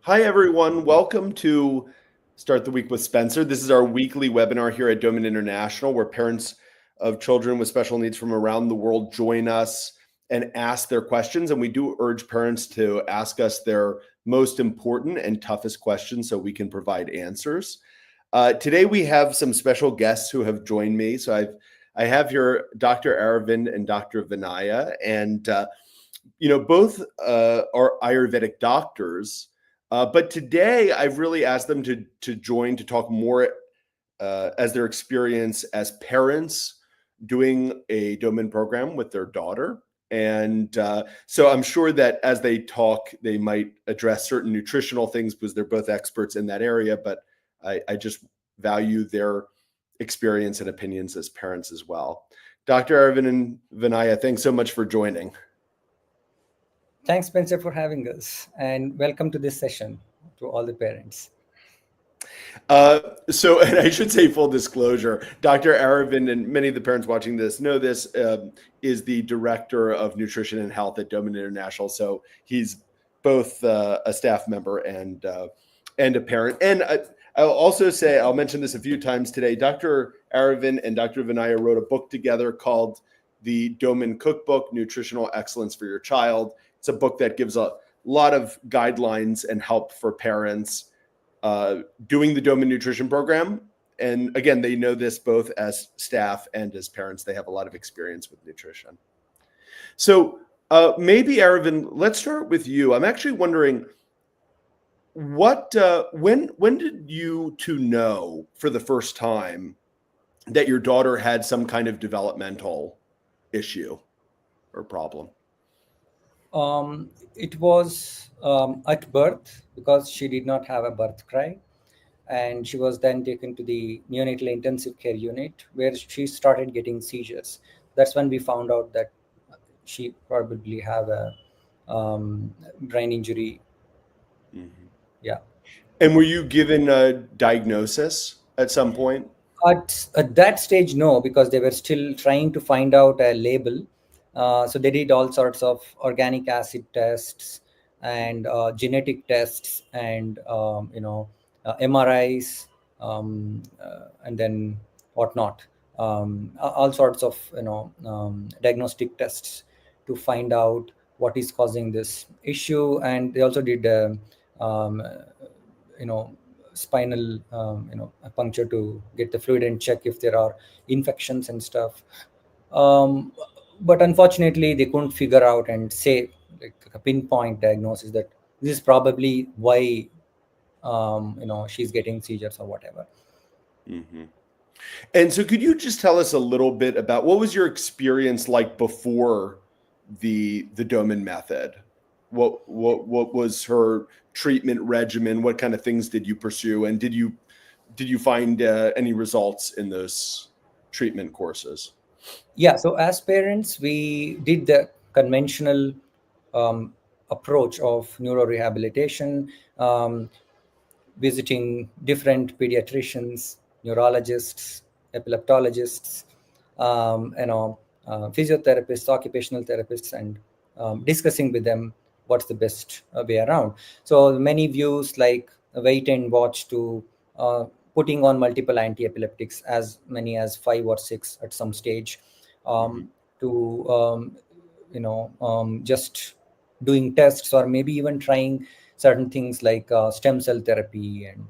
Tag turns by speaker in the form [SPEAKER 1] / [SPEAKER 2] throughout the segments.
[SPEAKER 1] Hi, everyone. Welcome to Start the Week with Spencer. This is our weekly webinar here at Doman International, where parents of children with special needs from around the world join us and ask their questions. And we do urge parents to ask us their most important and toughest questions so we can provide answers. Today, we have some special guests who have joined me. So I have here Dr. Aravind and Dr. Vinaya, and both are Ayurvedic doctors. But today, I've really asked them to join to talk more as their experience as parents doing a Doman program with their daughter. And so I'm sure that as they talk, they might address certain nutritional things because they're both experts in that area. But I just value their experience and opinions as parents as well. Dr. Aravind and Vinaya, thanks so much for joining.
[SPEAKER 2] Thanks, Spencer, for having us, and welcome to this session to all the parents.
[SPEAKER 1] And I should say full disclosure, Dr. Aravind and many of the parents watching this know this, is the director of nutrition and health at Doman International. So he's both a staff member and a parent. And I'll also say, I'll mention this a few times today, Dr. Aravind and Dr. Vinaya wrote a book together called The Doman Cookbook, Nutritional Excellence for Your Child. It's a book that gives a lot of guidelines and help for parents doing the Doman nutrition program. And again, they know this both as staff and as parents. They have a lot of experience with nutrition. So maybe, Aravind, let's start with you. I'm actually wondering, when did you two know for the first time that your daughter had some kind of developmental issue or problem?
[SPEAKER 2] It was at birth, because she did not have a birth cry, and she was then taken to the neonatal intensive care unit where she started getting seizures. That's when we found out that she probably have a brain injury.
[SPEAKER 1] Mm-hmm.
[SPEAKER 2] Yeah.
[SPEAKER 1] And were you given a diagnosis at some point?
[SPEAKER 2] At that stage, no, because they were still trying to find out a label. So they did all sorts of organic acid tests and genetic tests and MRIs, and then whatnot. All sorts of diagnostic tests to find out what is causing this issue. And they also did um, spinal puncture to get the fluid and check if there are infections and stuff. But unfortunately, they couldn't figure out and say like a pinpoint diagnosis that this is probably why she's getting seizures or whatever.
[SPEAKER 1] Mm-hmm. And so could you just tell us a little bit about what was your experience like before the Doman method? What was her treatment regimen? What kind of things did you pursue? And did you find any results in those treatment courses?
[SPEAKER 2] Yeah, so as parents, we did the conventional approach of neurorehabilitation, visiting different pediatricians, neurologists, epileptologists, physiotherapists, occupational therapists, and discussing with them what's the best way around. So many views like wait and watch to putting on multiple anti-epileptics, as many as 5 or 6 at some stage, to just doing tests, or maybe even trying certain things like stem cell therapy and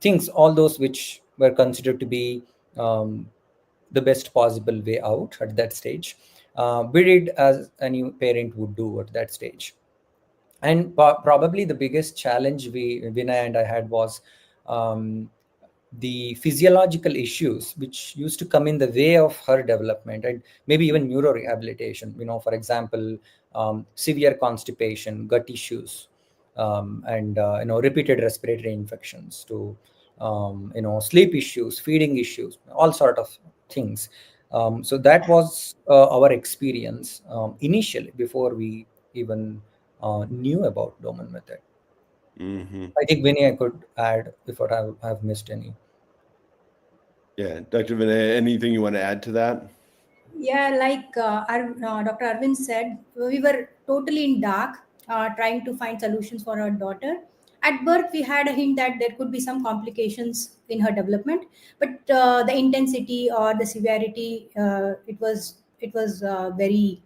[SPEAKER 2] things, all those which were considered to be the best possible way out at that stage. We did as any parent would do at that stage. And probably the biggest challenge Vinay and I had was the physiological issues which used to come in the way of her development, and maybe even neurorehabilitation. For example, severe constipation, gut issues, and repeated respiratory infections, to sleep issues, feeding issues, all sort of things. So that was our experience initially, before we even knew about Doman method.
[SPEAKER 1] Mm-hmm.
[SPEAKER 2] I think Vinny, I could add if I have missed any.
[SPEAKER 1] Yeah, Dr. Vinay, anything you want to add to that?
[SPEAKER 3] Yeah, like Dr. Arvind said, we were totally in dark, trying to find solutions for our daughter. at birth we had a hint that there could be some complications in her development, but the intensity or the severity, it was very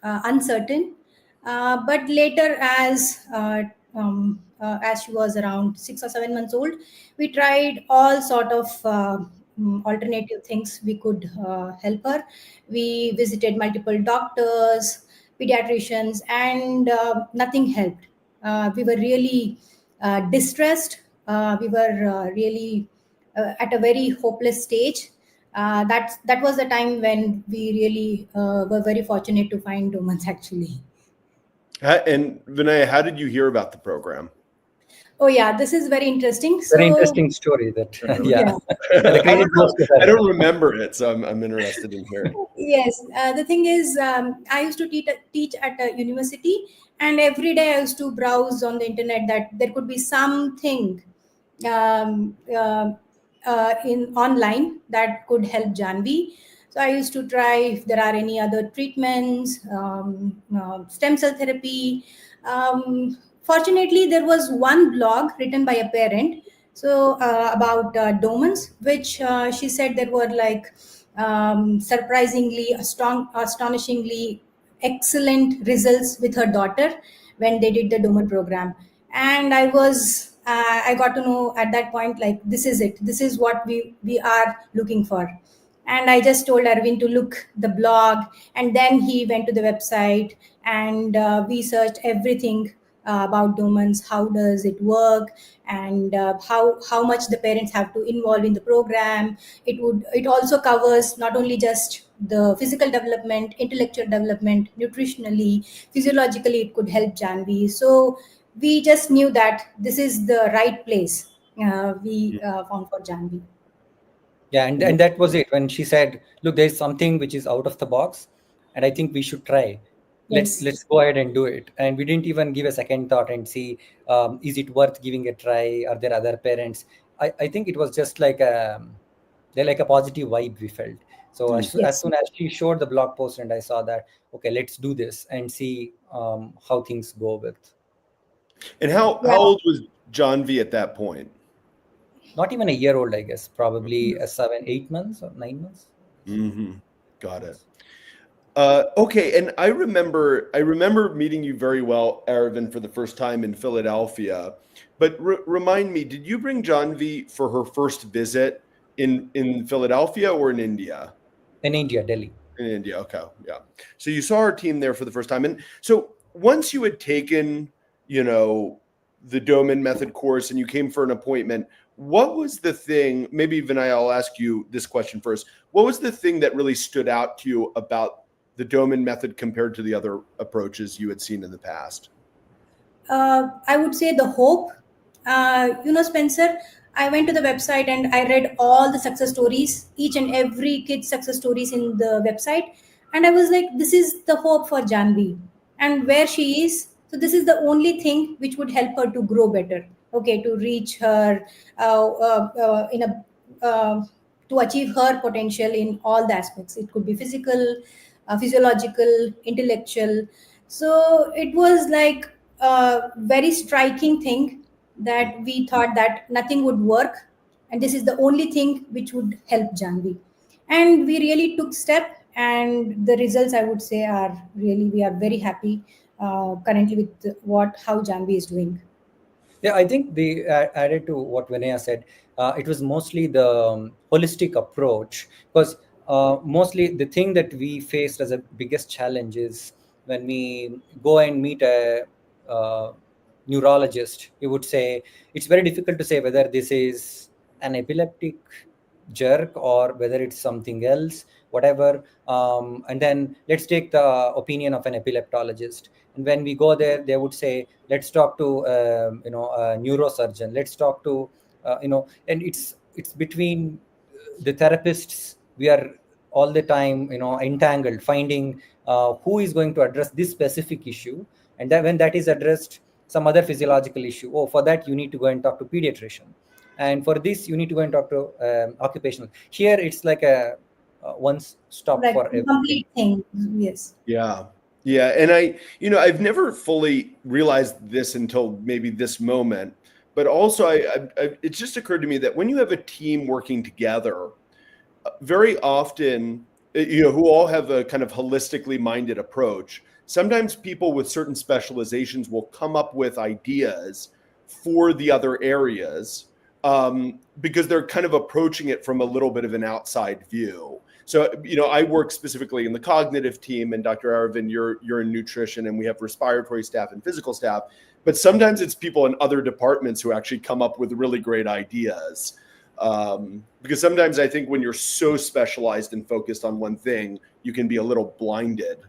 [SPEAKER 3] uncertain. But later, as she was around 6 or 7 months old, we tried all sort of alternative things we could help her. We visited multiple doctors, pediatricians, and nothing helped. We were really distressed. We were really at a very hopeless stage. That was the time when we really were very fortunate to find Domans actually.
[SPEAKER 1] And Vinaya, how did you hear about the program?
[SPEAKER 3] Oh yeah, this is very interesting.
[SPEAKER 2] Very
[SPEAKER 3] So
[SPEAKER 2] interesting story. That
[SPEAKER 3] yeah.
[SPEAKER 2] the credit goes to
[SPEAKER 1] I
[SPEAKER 2] her.
[SPEAKER 1] don't remember it, so I'm interested in hearing.
[SPEAKER 3] Yes, the thing is, I used to teach at a university, and every day I used to browse on the internet that there could be something um, uh, in online that could help Janvi. So I used to try if there are any other treatments, stem cell therapy. Fortunately, there was one blog written by a parent, so about Domans, which she said there were like surprisingly, astonishingly excellent results with her daughter when they did the Doman program. And I got to know at that point, like, this is it. This is what we are looking for. And I just told Aravind to look the blog, and then he went to the website, and we searched everything about Domans, how does it work, and how much the parents have to involve in the program. It also covers not only just the physical development, intellectual development, nutritionally, physiologically, it could help Janvi. So we just knew that this is the right place we found for Janvi.
[SPEAKER 2] Yeah, and that was it when she said, "Look, there's something which is out of the box, and I think we should try.
[SPEAKER 3] Yes.
[SPEAKER 2] Let's go ahead and do it." And we didn't even give a second thought and see, is it worth giving a try? Are there other parents? I think it was just like they're like a positive vibe we felt. So as
[SPEAKER 3] Yes.
[SPEAKER 2] soon as she showed the blog post and I saw that, okay, let's do this and see how things go with.
[SPEAKER 1] And how
[SPEAKER 3] Yeah.
[SPEAKER 1] old was John V at that point?
[SPEAKER 2] Not even a year old, I guess. Probably a 7, 8 months or 9 months.
[SPEAKER 1] Mm-hmm. Got it.
[SPEAKER 2] Yes.
[SPEAKER 1] Okay, and I remember meeting you very well, Aravind, for the first time in Philadelphia. But remind me, did you bring John V for her first visit in Philadelphia or in India?
[SPEAKER 2] In India, Delhi.
[SPEAKER 1] In India, okay, yeah. So you saw our team there for the first time, and so once you had taken, the Doman Method course, and you came for an appointment, what was the thing? Maybe Vinaya, I'll ask you this question first. What was the thing that really stood out to you about the Doman Method compared to the other approaches you had seen in the past?
[SPEAKER 3] I would say the hope. Spencer, I went to the website and I read all the success stories, each and every kid's success stories in the website. And I was like, this is the hope for Janvi and where she is. So, this is the only thing which would help her to grow better. Okay, to reach her in a to achieve her potential in all the aspects. It could be physical, physiological, intellectual. So it was like a very striking thing that we thought that nothing would work, and this is the only thing which would help Janvi. And we really took step, and the results, I would say, are really, we are very happy currently with how Janvi is doing.
[SPEAKER 2] Yeah, I think they added to what Vinaya said. It was mostly the holistic approach because mostly the thing that we faced as a biggest challenge is when we go and meet a uh, neurologist, he would say it's very difficult to say whether this is an epileptic jerk or whether it's something else, whatever. And then let's take the opinion of an epileptologist. And when we go there, they would say, let's talk to a neurosurgeon. Let's talk to and it's between the therapists. We are all the time entangled, finding who is going to address this specific issue, and then when that is addressed, some other physiological issue. Oh, for that you need to go and talk to pediatrician, and for this you need to go and talk to occupational. Here it's like a one stop
[SPEAKER 3] Like
[SPEAKER 2] for everything.
[SPEAKER 3] complete thing. Yes.
[SPEAKER 1] Yeah. Yeah, and I've never fully realized this until maybe this moment, but also it just occurred to me that when you have a team working together, very often, who all have a kind of holistically minded approach, sometimes people with certain specializations will come up with ideas for the other areas, because they're kind of approaching it from a little bit of an outside view. So, I work specifically in the cognitive team, and Dr. Aravind, you're in nutrition, and we have respiratory staff and physical staff. But sometimes it's people in other departments who actually come up with really great ideas. Because sometimes I think when you're so specialized and focused on one thing, you can be a little blinded.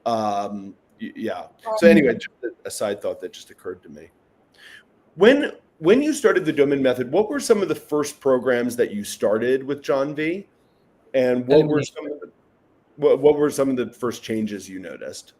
[SPEAKER 1] Yeah. So anyway, just a side thought that just occurred to me. When you started the Doman Method, what were some of the first programs that you started with John V? And what were some of the first changes you noticed?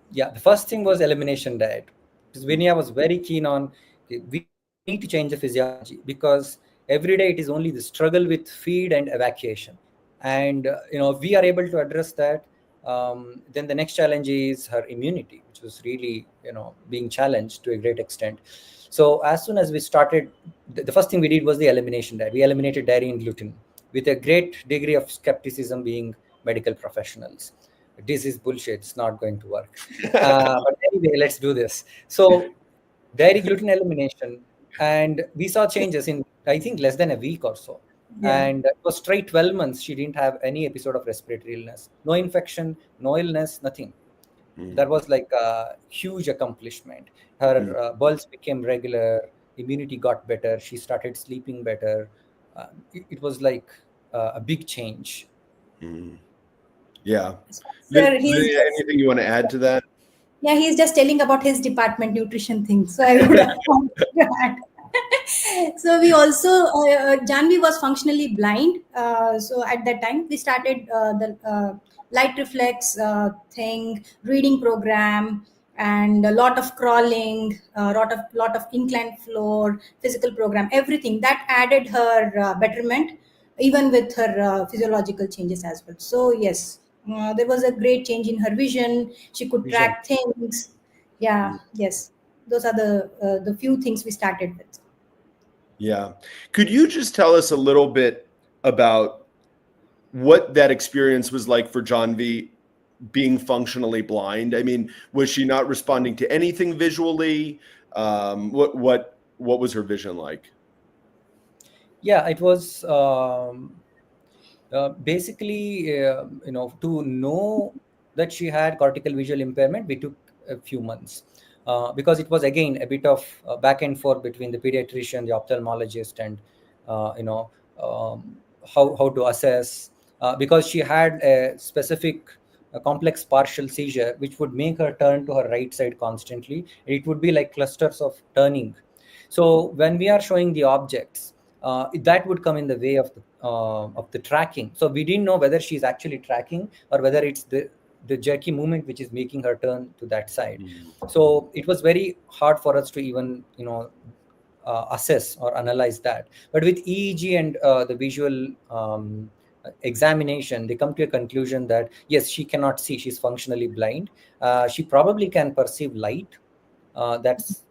[SPEAKER 2] Yeah, the first thing was elimination diet. Because Vinaya was very keen on, we need to change the physiology, because every day it is only the struggle with feed and evacuation. And if we are able to address that, then the next challenge is her immunity, which was really being challenged to a great extent. So as soon as we started, the first thing we did was the elimination diet. We eliminated dairy and gluten with a great degree of skepticism, being medical professionals. This is bullshit, it's not going to work. But anyway, let's do this. So dairy gluten elimination, and we saw changes in, I think, less than a week or so.
[SPEAKER 3] Yeah.
[SPEAKER 2] And it was straight 12 months she didn't have any episode of respiratory illness, no infection, no illness, nothing. That was like a huge accomplishment. Her bowels became regular, immunity got better, she started sleeping better. It was like a big change.
[SPEAKER 1] Yeah.
[SPEAKER 3] Sir,
[SPEAKER 1] anything you want to add to that?
[SPEAKER 3] Yeah, he's just telling about his department nutrition thing. So I would have to add. So we also, Janvi was functionally blind. So at that time, we started the light reflex thing, reading program, and a lot of crawling, lot of inclined floor, physical program, everything that added her betterment, even with her physiological changes as well. So yes, there was a great change in her vision. She could track things. Yeah, yes, those are the few things we started with.
[SPEAKER 1] Yeah. Could you just tell us a little bit about what that experience was like for John V, being functionally blind? I mean, was she not responding to anything visually? What was her vision like?
[SPEAKER 2] Yeah, it was basically, to know that she had cortical visual impairment, we took a few months. Because it was again a bit of back and forth between the pediatrician, the ophthalmologist, and how to assess, because she had a specific complex partial seizure which would make her turn to her right side constantly. It would be like clusters of turning. So when we are showing the objects, that would come in the way of the tracking. So we didn't know whether she's actually tracking or whether it's the jerky movement which is making her turn to that side. So it was very hard for us to even assess or analyze that. But with EEG and the visual examination, they come to a conclusion that yes, she cannot see, she's functionally blind. She probably can perceive light. That's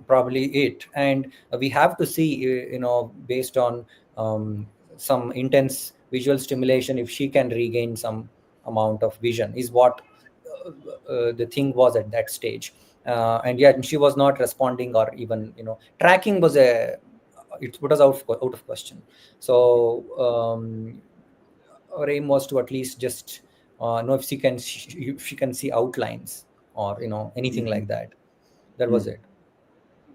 [SPEAKER 2] probably it. And we have to see, based on some intense visual stimulation, if she can regain some amount of vision, is what the thing was at that stage. And yet she was not responding, or even tracking was it put us out of question. So our aim was to at least just know if she can see outlines, or anything like that. That was it.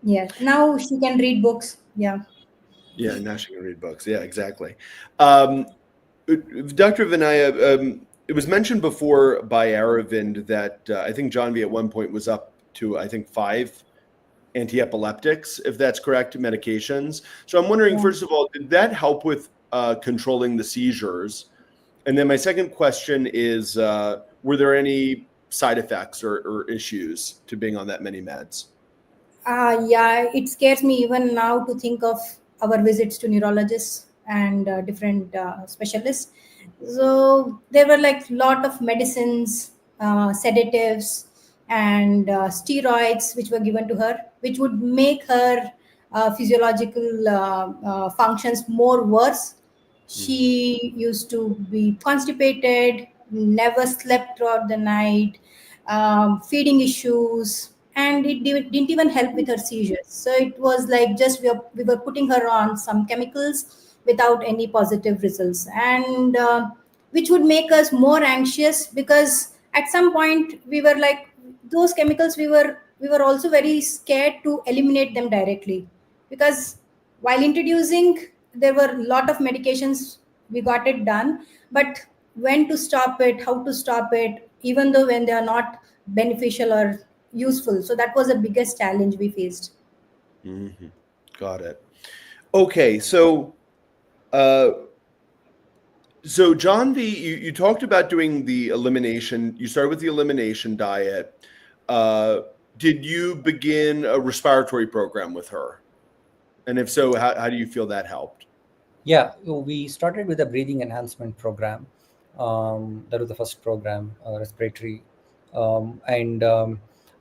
[SPEAKER 3] Yeah, now she can read books. Yeah.
[SPEAKER 1] Yeah, now she can read books. Yeah, exactly. Dr. Vinaya, it was mentioned before by Aravind that I think John V at one point was up to, I think, 5 anti-epileptics, if that's correct, medications. So I'm wondering, first of all, did that help with controlling the seizures? And then my second question is, were there any side effects or issues to being on that many meds?
[SPEAKER 3] Yeah, it scares me even now to think of our visits to neurologists and different specialists. So there were like lot of medicines, sedatives and steroids which were given to her, which would make her physiological functions more worse. She used to be constipated, never slept throughout the night, feeding issues, and it didn't even help with her seizures. So it was like just we were putting her on some chemicals without any positive results, and which would make us more anxious, because at some point we were like, those chemicals, we were also very scared to eliminate them directly, because while introducing, there were a lot of medications, we got it done, but when to stop it, how to stop it, even though when they are not beneficial or useful. So that was the biggest challenge we faced.
[SPEAKER 1] Mm-hmm. Got it. Okay, uh, so John V, you talked about doing the elimination. You started with the elimination diet. Uh, did you begin a respiratory program with her? And if so, how do you feel that helped?
[SPEAKER 2] Yeah, we started with a breathing enhancement program. That was the first program, respiratory. And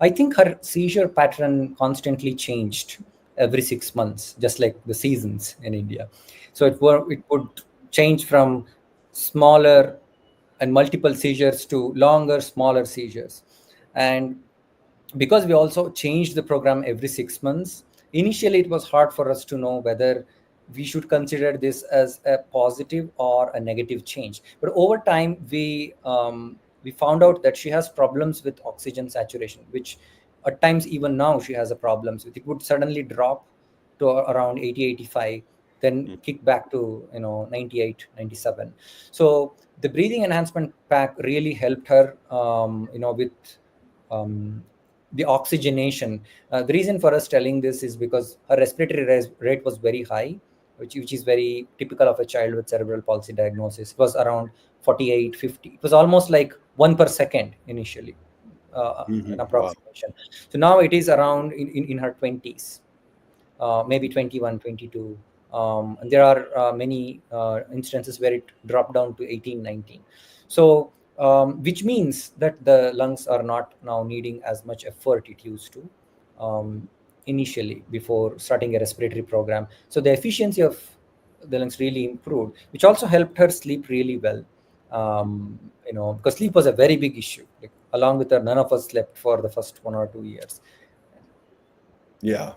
[SPEAKER 2] I think her seizure pattern constantly changed every 6 months, just like the seasons in India. So it would change from smaller and multiple seizures to longer, smaller seizures. And because we also changed the program every 6 months, initially it was hard for us to know whether we should consider this as a positive or a negative change. But over time, we found out that she has problems with oxygen saturation, which at times even now she has a problems with. It would suddenly drop to around 80, 85, then kick back to 98, 97. So the breathing enhancement pack really helped her with um, the oxygenation. The reason for us telling this is because her respiratory rate was very high, which is very typical of a child with cerebral palsy diagnosis. It was around 48, 50. It was almost like 1 per second initially, an
[SPEAKER 1] Wow.
[SPEAKER 2] approximation. So now it is around in her 20s, maybe 21, 22. And there are many instances where it dropped down to 18, 19. So which means that the lungs are not now needing as much effort it used to initially before starting a respiratory program. So the efficiency of the lungs really improved, which also helped her sleep really well. Because sleep was a very big issue. Like, along with her, none of us slept for the first 1 or 2 years.
[SPEAKER 1] Yeah.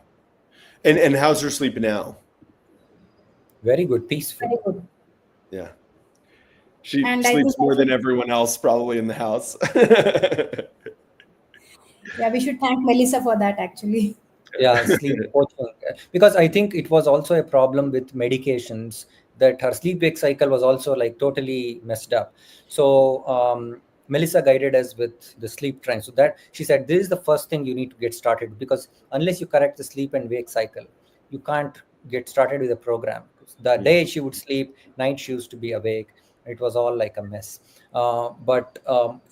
[SPEAKER 1] And how's her sleep now?
[SPEAKER 2] Very good, peaceful.
[SPEAKER 3] Very good.
[SPEAKER 1] Yeah. She
[SPEAKER 3] And I think
[SPEAKER 1] sleeps more
[SPEAKER 3] also,
[SPEAKER 1] than everyone else probably in the house.
[SPEAKER 3] yeah, we should thank Melissa for that actually.
[SPEAKER 2] Yeah, sleep coaching. Because I think it was also a problem with medications, that her sleep wake cycle was also like totally messed up. So Melissa guided us with the sleep trend. So that she said, this is the first thing you need to get started, because unless you correct the sleep and wake cycle, you can't get started with a program. The day she would sleep, night she used to be awake. It was all like a mess. But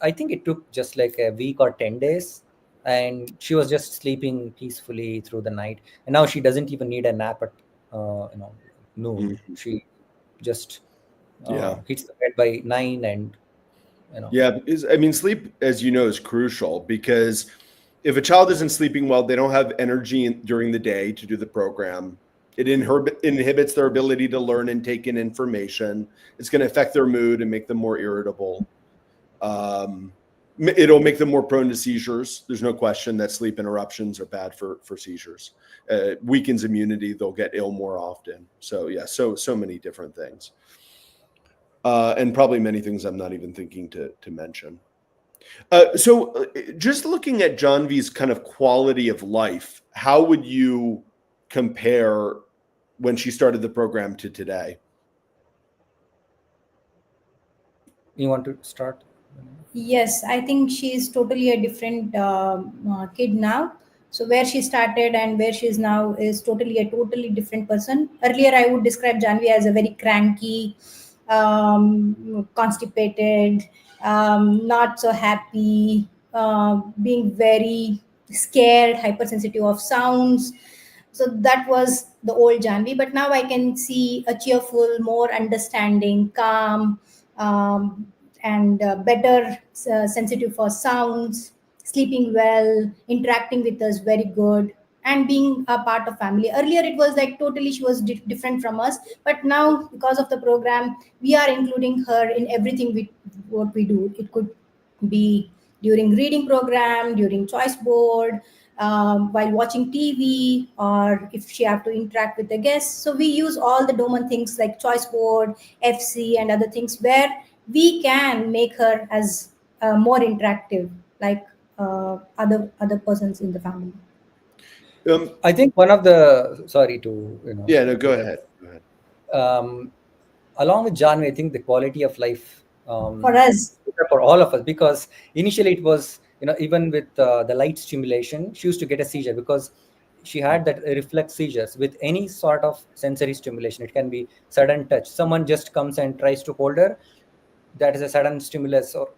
[SPEAKER 2] I think it took just like a week or 10 days, and she was just sleeping peacefully through the night. And now she doesn't even need a nap at noon.
[SPEAKER 1] Mhm.
[SPEAKER 2] She just
[SPEAKER 1] Yeah.
[SPEAKER 2] hits the bed by 9, and you know
[SPEAKER 1] Yeah, because I mean, sleep, as you know, is crucial, because if a child isn't sleeping well, they don't have energy during the day to do the program. It inhibits their ability to learn and take in information. It's going to affect their mood and make them more irritable. It'll make them more prone to seizures. There's no question that sleep interruptions are bad for seizures. Weakens immunity. They'll get ill more often. So yeah, so many different things. And probably many things I'm not even thinking to mention. So just looking at John V's kind of quality of life, how would you compare when she started the program to today?
[SPEAKER 2] you want to start?
[SPEAKER 3] Yes, I think she is totally a different kid now. So where she started and where she is now is totally different person. Earlier, I would describe Janvi as a very cranky, constipated, not so happy, being very scared, hypersensitive of sounds. So that was the old Janvi. But now I can see a cheerful, more understanding, calm, and better sensitive for sounds, sleeping well, interacting with us very good, and being a part of family. Earlier it was like totally she was different from us, but now because of the program we are including her in everything we what we do. It could be during reading program, during choice board, while watching TV, or if she have to interact with the guests. So we use all the Domain things like choice board, FC, and other things where we can make her as more interactive, like other persons in the family.
[SPEAKER 2] I think one of the, sorry to,
[SPEAKER 1] Yeah, no, go ahead. Go ahead.
[SPEAKER 2] um, along with John, I think the quality of life
[SPEAKER 3] For us,
[SPEAKER 2] for all of us, because initially it was, even with the light stimulation, she used to get a seizure because she had that reflex seizures with any sort of sensory stimulation. It can be sudden touch. Someone just comes and tries to hold her. That is a sudden stimulus, or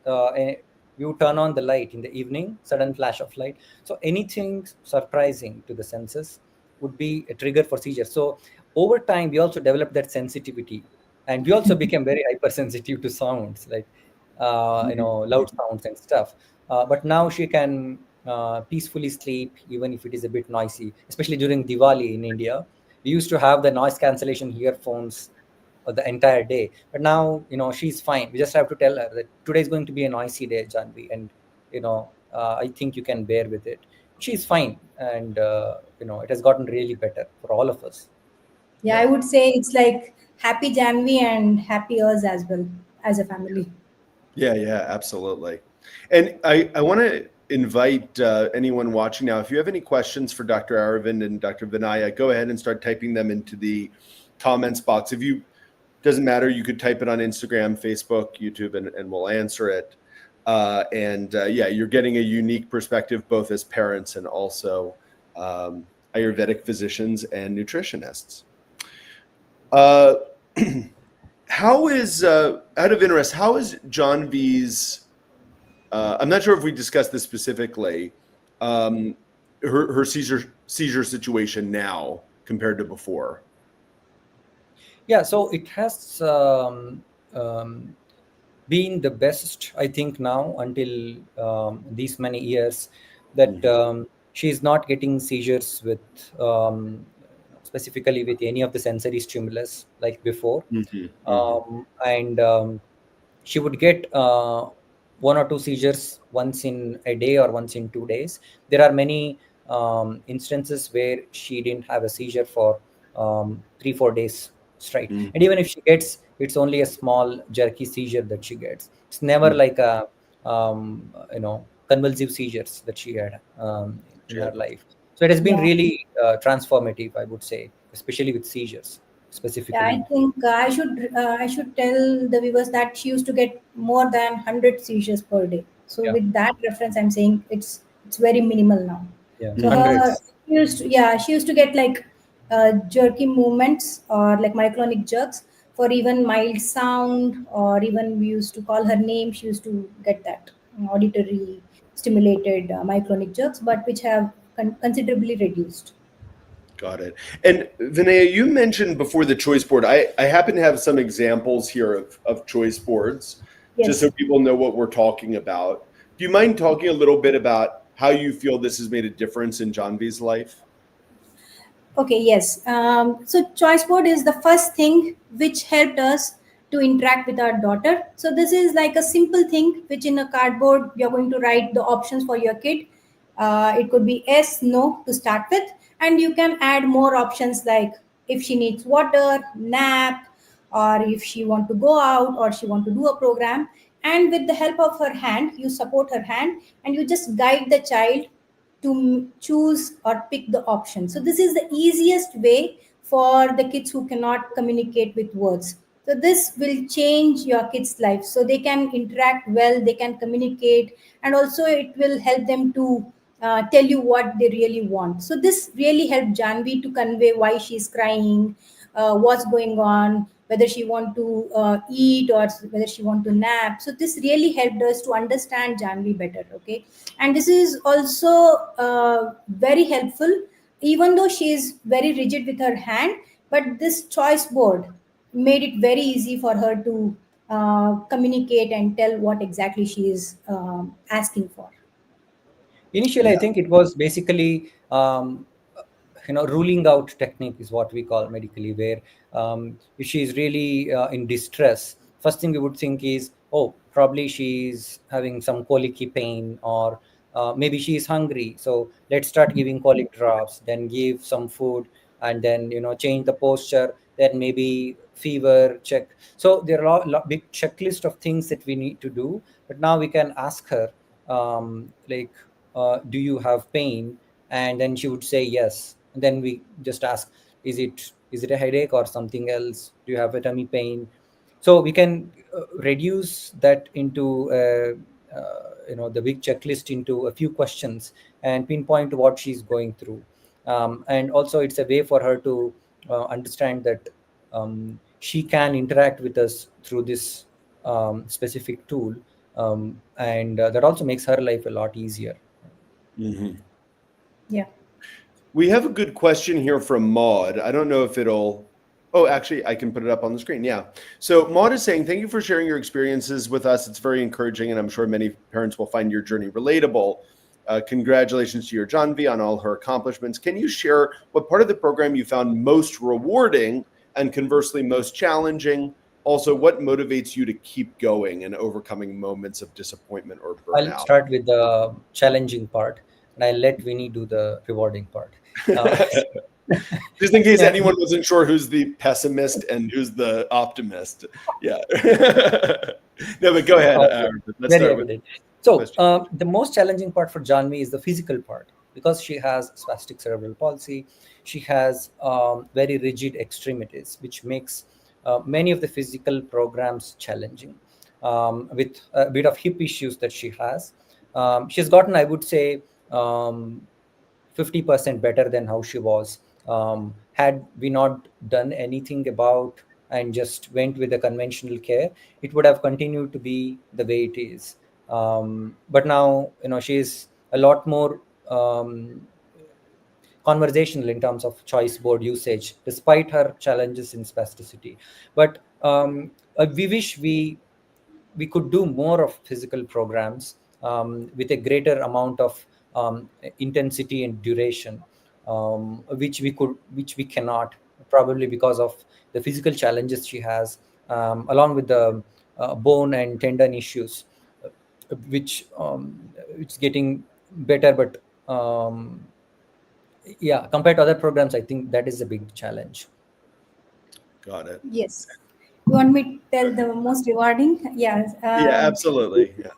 [SPEAKER 2] you turn on the light in the evening, sudden flash of light. So anything surprising to the senses would be a trigger for seizure. So over time we also developed that sensitivity, and we also became very hypersensitive to sounds, like loud sounds and stuff. But now she can peacefully sleep even if it is a bit noisy, especially during Diwali in India. We used to have the noise cancellation earphones the entire day. But now, she's fine. We just have to tell her that today is going to be a noisy day, Janvi, and I think you can bear with it. She's fine, and it has gotten really better for all of us.
[SPEAKER 3] yeah, I would say it's like happy Janvi and happy us as well as a family.
[SPEAKER 1] Yeah, yeah, absolutely. And I want to invite anyone watching now, if you have any questions for Dr. Aravind and Dr. Vinaya, go ahead and start typing them into the comments box. If you, doesn't matter, you could type it on Instagram, Facebook, YouTube, and we'll answer it. Yeah, you're getting a unique perspective both as parents and also Ayurvedic physicians and nutritionists. How is, out of interest, how is John V's, I'm not sure if we discussed this specifically, her seizure situation now compared to before?
[SPEAKER 2] Yeah, so it has um, been the best, I think, now until these many years, that she's not getting seizures with specifically with any of the sensory stimulus like before. And she would get one or two seizures once in a day or once in 2 days. There are many instances where she didn't have a seizure for 3-4 days straight. And even if she gets, it's only a small jerky seizure that she gets. It's never like a convulsive seizures that she had in her life. So it has been
[SPEAKER 3] Yeah.
[SPEAKER 2] really transformative, I would say, especially with seizures
[SPEAKER 3] Yeah, I
[SPEAKER 2] specifically.
[SPEAKER 3] think I should tell the viewers that she used to get more than 100 seizures per day. So
[SPEAKER 2] Yeah,
[SPEAKER 3] with that reference, I'm saying it's very minimal now.
[SPEAKER 2] yeah,
[SPEAKER 3] So
[SPEAKER 2] hundreds.
[SPEAKER 3] she used to get like jerky movements or like myoclonic jerks for even mild sound, or even we used to call her name. She used to get that auditory stimulated myoclonic jerks, but which have considerably reduced.
[SPEAKER 1] Got it. And Vinaya, you mentioned before the choice board. I happen to have some examples here of choice boards, just so
[SPEAKER 3] Yes.
[SPEAKER 1] people know what we're talking about. Do you mind talking a little bit about how you feel this has made a difference in Janvi's life?
[SPEAKER 3] Okay, yes. So choice board is the first thing which helped us to interact with our daughter. So this is like a simple thing which in a cardboard you're going to write the options for your kid. It could be yes, no to start with, and you can add more options like if she needs water, nap, or if she want to go out or she want to do a program. And with the help of her hand, you support her hand and you just guide the child to choose or pick the option. So this is the easiest way for the kids who cannot communicate with words. So this will change your kids' life. So they can interact well, they can communicate, and also it will help them to tell you what they really want. So this really helped Janvi to convey why she's crying, what's going on, whether she want to eat or whether she want to nap. So this really helped us to understand Janvi better. Okay, and this is also very helpful, even though she is very rigid with her hand. But this choice board made it very easy for her to communicate and tell what exactly she is asking for.
[SPEAKER 2] Initially, I think it was basically ruling out technique is what we call medically, where if she is really in distress, first thing we would think is, oh, probably she's having some colicky pain, or maybe she is hungry, so let's start giving colic drops, then give some food, and then change the posture, then maybe fever check. So there are big checklist of things that we need to do. But now we can ask her, like, do you have pain? And then she would say yes, and then we just ask, is it a headache or something else? Do you have a tummy pain? So we can reduce that into the big checklist into a few questions and pinpoint what she's going through. And also it's a way for her to understand that she can interact with us through this specific tool, and that also makes her life a lot easier.
[SPEAKER 1] Mm-hmm.
[SPEAKER 3] Yeah.
[SPEAKER 1] We have a good question here from Maud. I don't know if it'll. Oh, actually, I can put it up on the screen. Yeah. So Maud is saying, thank you for sharing your experiences with us. It's very encouraging, and I'm sure many parents will find your journey relatable. Congratulations to your Janvi on all her accomplishments. Can you share what part of the program you found most rewarding and conversely most challenging? Also, what motivates you to keep going and overcoming moments of disappointment or
[SPEAKER 2] I'll
[SPEAKER 1] burnout?
[SPEAKER 2] start with the challenging part, and I'll let Vinny do the rewarding part. Uh,
[SPEAKER 1] Just in case
[SPEAKER 2] yeah,
[SPEAKER 1] anyone wasn't sure who's the pessimist and who's the optimist. Yeah. No, but go ahead.
[SPEAKER 2] okay,
[SPEAKER 1] Let's
[SPEAKER 2] very
[SPEAKER 1] start with
[SPEAKER 2] evident.
[SPEAKER 1] the
[SPEAKER 2] So
[SPEAKER 1] question.
[SPEAKER 2] the most challenging part for Janvi is the physical part, because she has spastic cerebral palsy. She has very rigid extremities, which makes many of the physical programs challenging. With a bit of hip issues that she has, she's gotten, I would say, 50% better than how she was. Had we not done anything about and just went with the conventional care, it would have continued to be the way it is. But now, she is a lot more conversational in terms of choice board usage, despite her challenges in spasticity. But we wish we could do more of physical programs with a greater amount of intensity and duration, which we cannot, probably because of the physical challenges she has, along with the bone and tendon issues, which getting better. But yeah, compared to other programs, I think that is a big challenge.
[SPEAKER 1] Got it.
[SPEAKER 3] Yes. You want me to tell the most rewarding? Yes.
[SPEAKER 1] Yeah, absolutely. Yeah.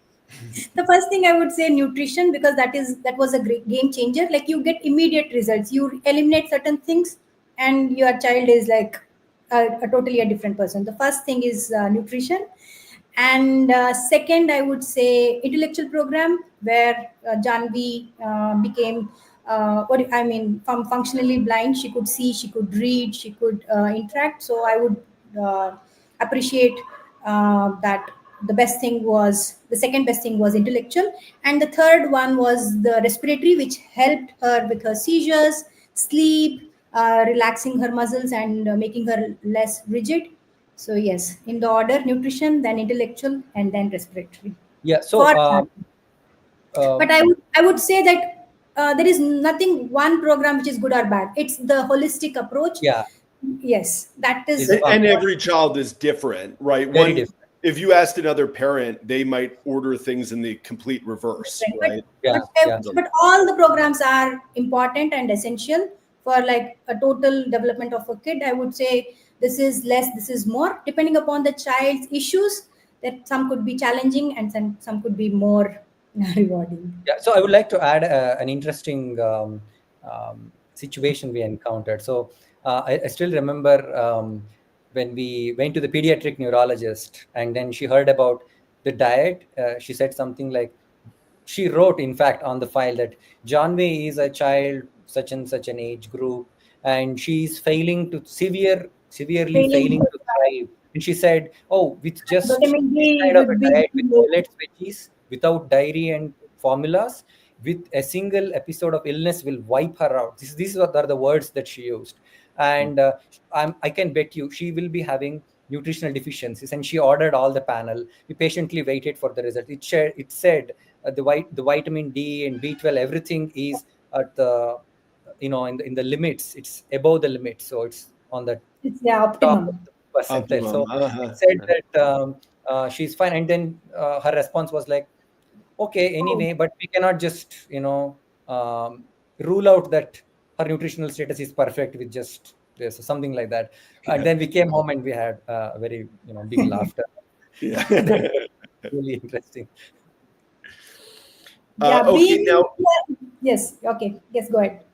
[SPEAKER 3] The first thing I would say nutrition, because that was a great game changer. Like you get immediate results. You eliminate certain things, and your child is like a totally a different person. The first thing is nutrition, and second I would say intellectual program where Janvi became I mean, from functionally blind, she could see, she could read, she could interact. So I would uh, appreciate that. The second best thing was intellectual, and the third one was the respiratory, which helped her with her seizures, sleep, relaxing her muscles, and making her less rigid. So yes, in the order: nutrition, then intellectual, and then respiratory.
[SPEAKER 2] Yeah. So
[SPEAKER 3] For but
[SPEAKER 2] um,
[SPEAKER 3] I would say that there is nothing one program which is good or bad. It's the holistic approach.
[SPEAKER 2] yeah,
[SPEAKER 3] Yes, that is
[SPEAKER 2] is
[SPEAKER 1] And
[SPEAKER 3] what.
[SPEAKER 1] every child is different, right?
[SPEAKER 2] very
[SPEAKER 1] One,
[SPEAKER 2] different.
[SPEAKER 1] if you asked another parent, they might order things in the complete reverse,
[SPEAKER 3] Different.
[SPEAKER 1] right?
[SPEAKER 2] Yeah,
[SPEAKER 3] But
[SPEAKER 2] yeah.
[SPEAKER 3] but all the programs are important and essential for like a total development of a kid. I would say this is less, this is more, depending upon the child's issues. That some could be challenging and some could be more rewarding.
[SPEAKER 2] Yeah, so I would like to add an interesting situation we encountered. So I still remember when we went to the pediatric neurologist, and then she heard about the diet. She said something like, she wrote, in fact, on the file that Janvi is a child such and such an age group, and she's severely
[SPEAKER 3] Failing
[SPEAKER 2] failing to thrive. And she said, "Oh, with just
[SPEAKER 3] vitamin
[SPEAKER 2] this
[SPEAKER 3] D
[SPEAKER 2] kind of
[SPEAKER 3] would
[SPEAKER 2] a
[SPEAKER 3] be
[SPEAKER 2] diet with millets, veggies, without dairy and formulas, with a single episode of illness will wipe her out." These are the words that she used, and I can bet you she will be having nutritional deficiencies, and she ordered all the panel. We patiently waited for the result. It said the vitamin D and B12, everything is at the, in the limits. It's above the limit, so it's on the
[SPEAKER 3] It's
[SPEAKER 2] top of
[SPEAKER 3] optimum.
[SPEAKER 2] the percentile.
[SPEAKER 1] Optimum.
[SPEAKER 2] So it said that she's fine, and then her response was like, okay,
[SPEAKER 3] Oh,
[SPEAKER 2] anyway, but we cannot just um, rule out that her nutritional status is perfect with just this or something like that. And
[SPEAKER 1] Yeah.
[SPEAKER 2] then we came home and we had a very big laughter.
[SPEAKER 1] Yeah.
[SPEAKER 2] Really interesting.
[SPEAKER 3] yeah,
[SPEAKER 1] Okay.
[SPEAKER 3] being
[SPEAKER 1] Now,
[SPEAKER 3] yes, okay, yes, go ahead.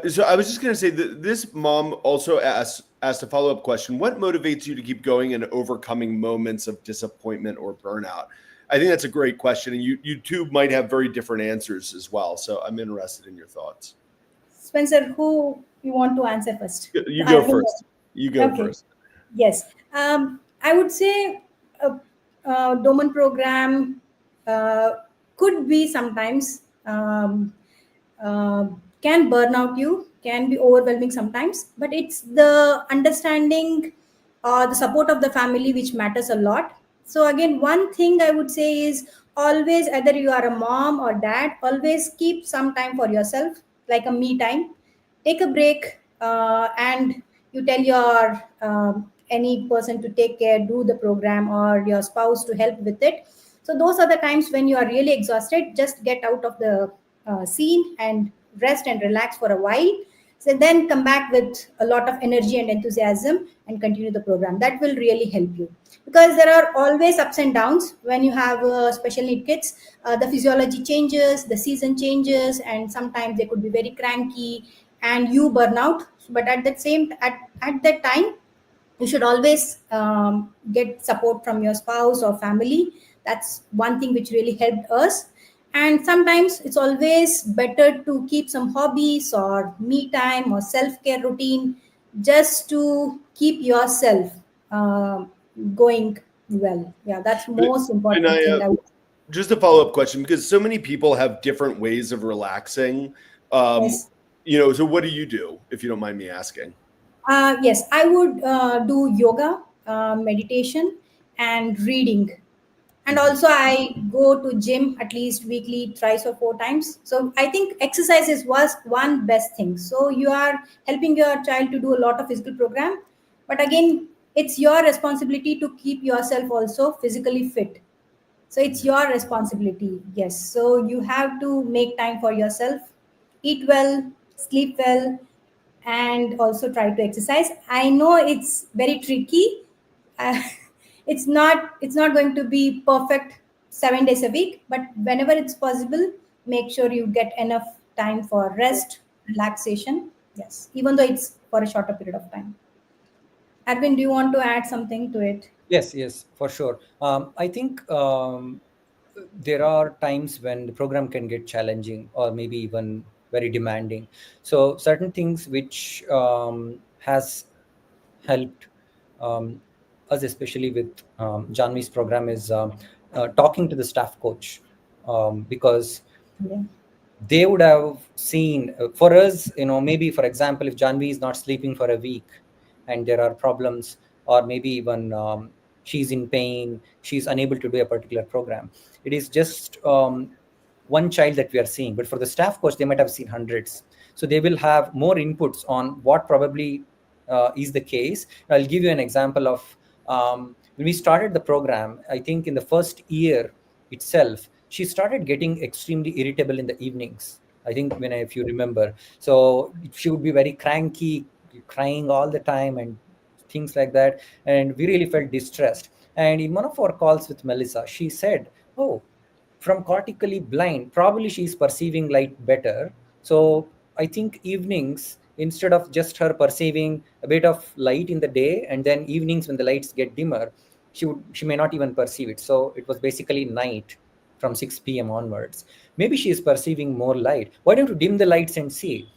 [SPEAKER 1] so I was just going to say that this mom also asked a follow-up question. What motivates you to keep going and overcoming moments of disappointment or burnout? I think that's a great question, and you two might have very different answers as well. So I'm interested in your thoughts.
[SPEAKER 3] Spencer, who you want to answer first?
[SPEAKER 1] You go
[SPEAKER 3] Aravind.
[SPEAKER 1] first. You go
[SPEAKER 3] Okay.
[SPEAKER 1] first.
[SPEAKER 3] Yes. I would say a Doman program uh, could be sometimes uh, can burn out you, can be overwhelming sometimes, but it's the understanding or the support of the family which matters a lot. So again, one thing I would say is always, either you are a mom or dad, always keep some time for yourself, like a me time. Take a break, and you tell your any person to take care, do the program, or your spouse to help with it. So those are the times when you are really exhausted. Just get out of the scene and rest and relax for a while. So then come back with a lot of energy and enthusiasm and continue the program. That will really help you, because there are always ups and downs when you have special need kids. The physiology changes, the season changes, and sometimes they could be very cranky and you burn out. But at that time, you should always get support from your spouse or family. That's one thing which really helped us. And sometimes it's always better to keep some hobbies or me time or self-care routine, just to keep yourself uh, going well. Yeah, that's most important
[SPEAKER 1] Vinaya,
[SPEAKER 3] thing I would.
[SPEAKER 1] just a follow-up question, because so many people have different ways of relaxing.
[SPEAKER 3] Yes.
[SPEAKER 1] So what do you do, if you don't mind me asking?
[SPEAKER 3] Yes, I would do yoga, meditation, and reading. And
[SPEAKER 1] Mhm.
[SPEAKER 3] also, I go to gym at least weekly, thrice or four times. So I think exercise is was one best thing. So you are helping your child to do a lot of physical program, but again, it's your responsibility to keep yourself also physically fit. So it's
[SPEAKER 1] Yeah.
[SPEAKER 3] your responsibility. Yes. So you have to make time for yourself, eat well, sleep well, and also try to exercise. I know it's very tricky. Uh, it's not going to be perfect 7 days a week, but whenever it's possible, make sure you get enough time for rest, relaxation. Yes, even though it's for a shorter period of time. Arvind, do you want to add something to it?
[SPEAKER 2] Yes, for sure. I think there are times when the program can get challenging or maybe even very demanding. So certain things which has helped us, especially with Janvi's program, is talking to the staff coach, because
[SPEAKER 3] Yeah.
[SPEAKER 2] they would have seen, for us, maybe for example, if Janvi is not sleeping for a week and there are problems, or maybe even she's in pain, she's unable to do a particular program, it is just one child that we are seeing. But for the staff coach, they might have seen hundreds, so they will have more inputs on what probably is the case. I'll give you an example of when we started the program. I think in the first year itself, she started getting extremely irritable in the evenings. I think, when, if you remember, so she would be very cranky, crying all the time, and things like that. And we really felt distressed. And in one of our calls with Melissa, she said, "Oh, from cortically blind, probably she's perceiving light better. So I think evenings, instead of just her perceiving a bit of light in the day, and then evenings when the lights get dimmer, she may not even perceive it. So it was basically night from 6 p.m. onwards. Maybe she is perceiving more light. Why don't you dim the lights and see?"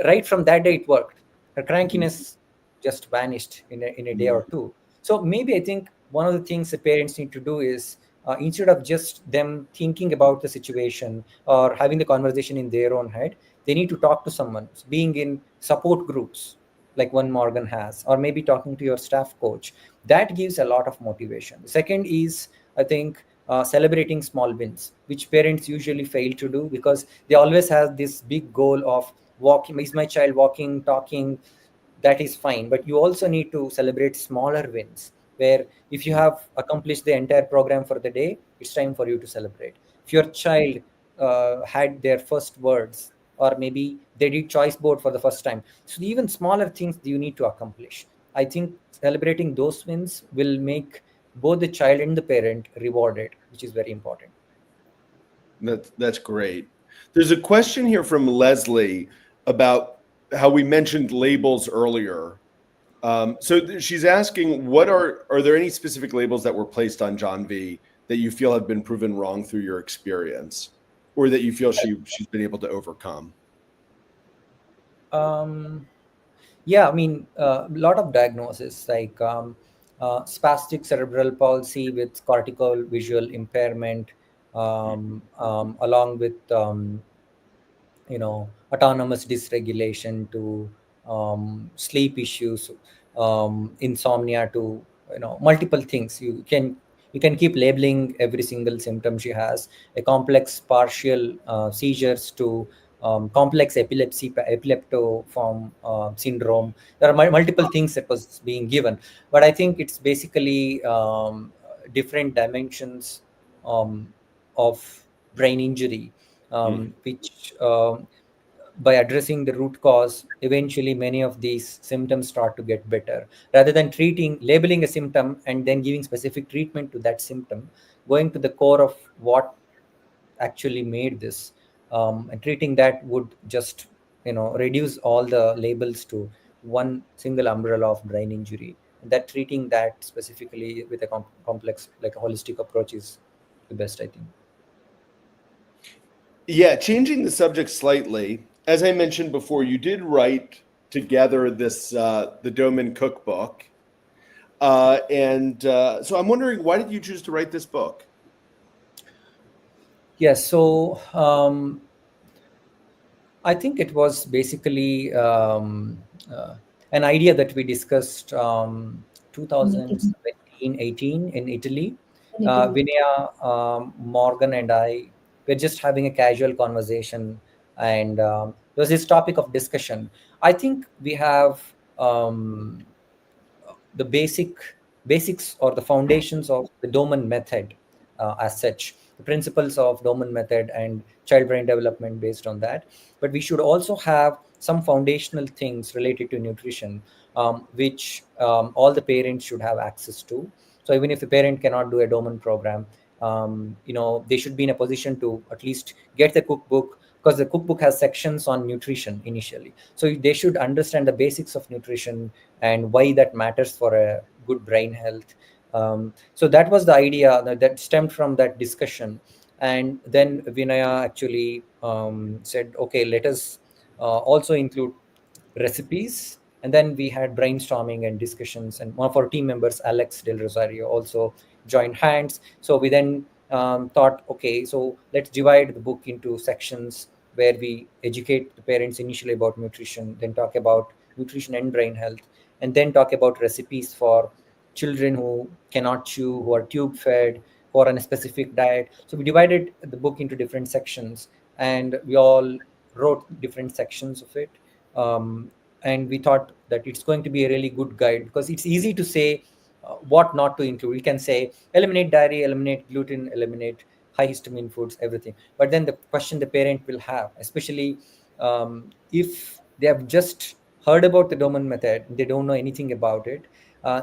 [SPEAKER 2] Right from that day, it worked. Her crankiness just vanished in a day or two. So maybe I think one of the things the parents need to do is, instead of just them thinking about the situation or having the conversation in their own head, they need to talk to someone, being in support groups, like one Morgan has, or maybe talking to your staff coach, that gives a lot of motivation. The second is, I think, celebrating small wins, which parents usually fail to do because they always have this big goal of walking. Is my child walking, talking? That is fine, but you also need to celebrate smaller wins, where if you have accomplished the entire program for the day, it's time for you to celebrate. If your child had their first words, or maybe they did choice board for the first time, so even smaller things you need to accomplish. I think celebrating those wins will make both the child and the parent rewarded, which is very important.
[SPEAKER 1] That's great. There's a question here from Leslie about how we mentioned labels earlier. So she's asking, are there any specific labels that were placed on John V that you feel have been proven wrong through your experience, or that you feel she's been able to overcome?
[SPEAKER 2] Yeah, I mean, a lot of diagnosis like spastic cerebral palsy with cortical visual impairment, along with autonomous dysregulation to sleep issues, insomnia to multiple things. You can keep labeling every single symptom she has. A complex partial seizures to complex epileptoform syndrome. There are multiple things that was being given, but I think it's basically different dimensions of brain injury, which by addressing the root cause, eventually many of these symptoms start to get better. Rather than labeling a symptom and then giving specific treatment to that symptom, going to the core of what actually made this, and treating that would just reduce all the labels to one single umbrella of brain injury. That treating that specifically with a complex, like a holistic approach, is the best, I think.
[SPEAKER 1] Yeah, changing the subject slightly. As I mentioned before, you did write together this the Doman cookbook, and so I'm wondering, why did you choose to write this book?
[SPEAKER 2] Yes, so I think it was basically an idea that we discussed
[SPEAKER 3] In Italy.
[SPEAKER 2] 2017-18 in Italy.
[SPEAKER 3] In Italy.
[SPEAKER 2] Vinaya, Morgan, and I were just having a casual conversation, and there was this topic of discussion. I think we have the basics or the foundations of the Doman method, as such, the principles of Doman method and child brain development based on that. But we should also have some foundational things related to nutrition, which all the parents should have access to. So even if a parent cannot do a Doman program, they should be in a position to at least get the cookbook, because the cookbook has sections on nutrition initially. So they should understand the basics of nutrition and why that matters for a good brain health. So that was the idea that stemmed from that discussion. And then Vinaya actually said, okay, let us also include recipes. And then we had brainstorming and discussions, and one of our team members, Alex Del Rosario, also joined hands. So we then thought, okay, so let's divide the book into sections where we educate the parents initially about nutrition, then talk about nutrition and brain health, and then talk about recipes for children who cannot chew, who are tube fed, who are on a specific diet. So we divided the book into different sections, and we all wrote different sections of it. And we thought that it's going to be a really good guide, because it's easy to say what not to include. We can say eliminate dairy, eliminate gluten, eliminate high histamine foods, everything. But then the question the parent will have, especially if they have just heard about the Doman method, they don't know anything about it,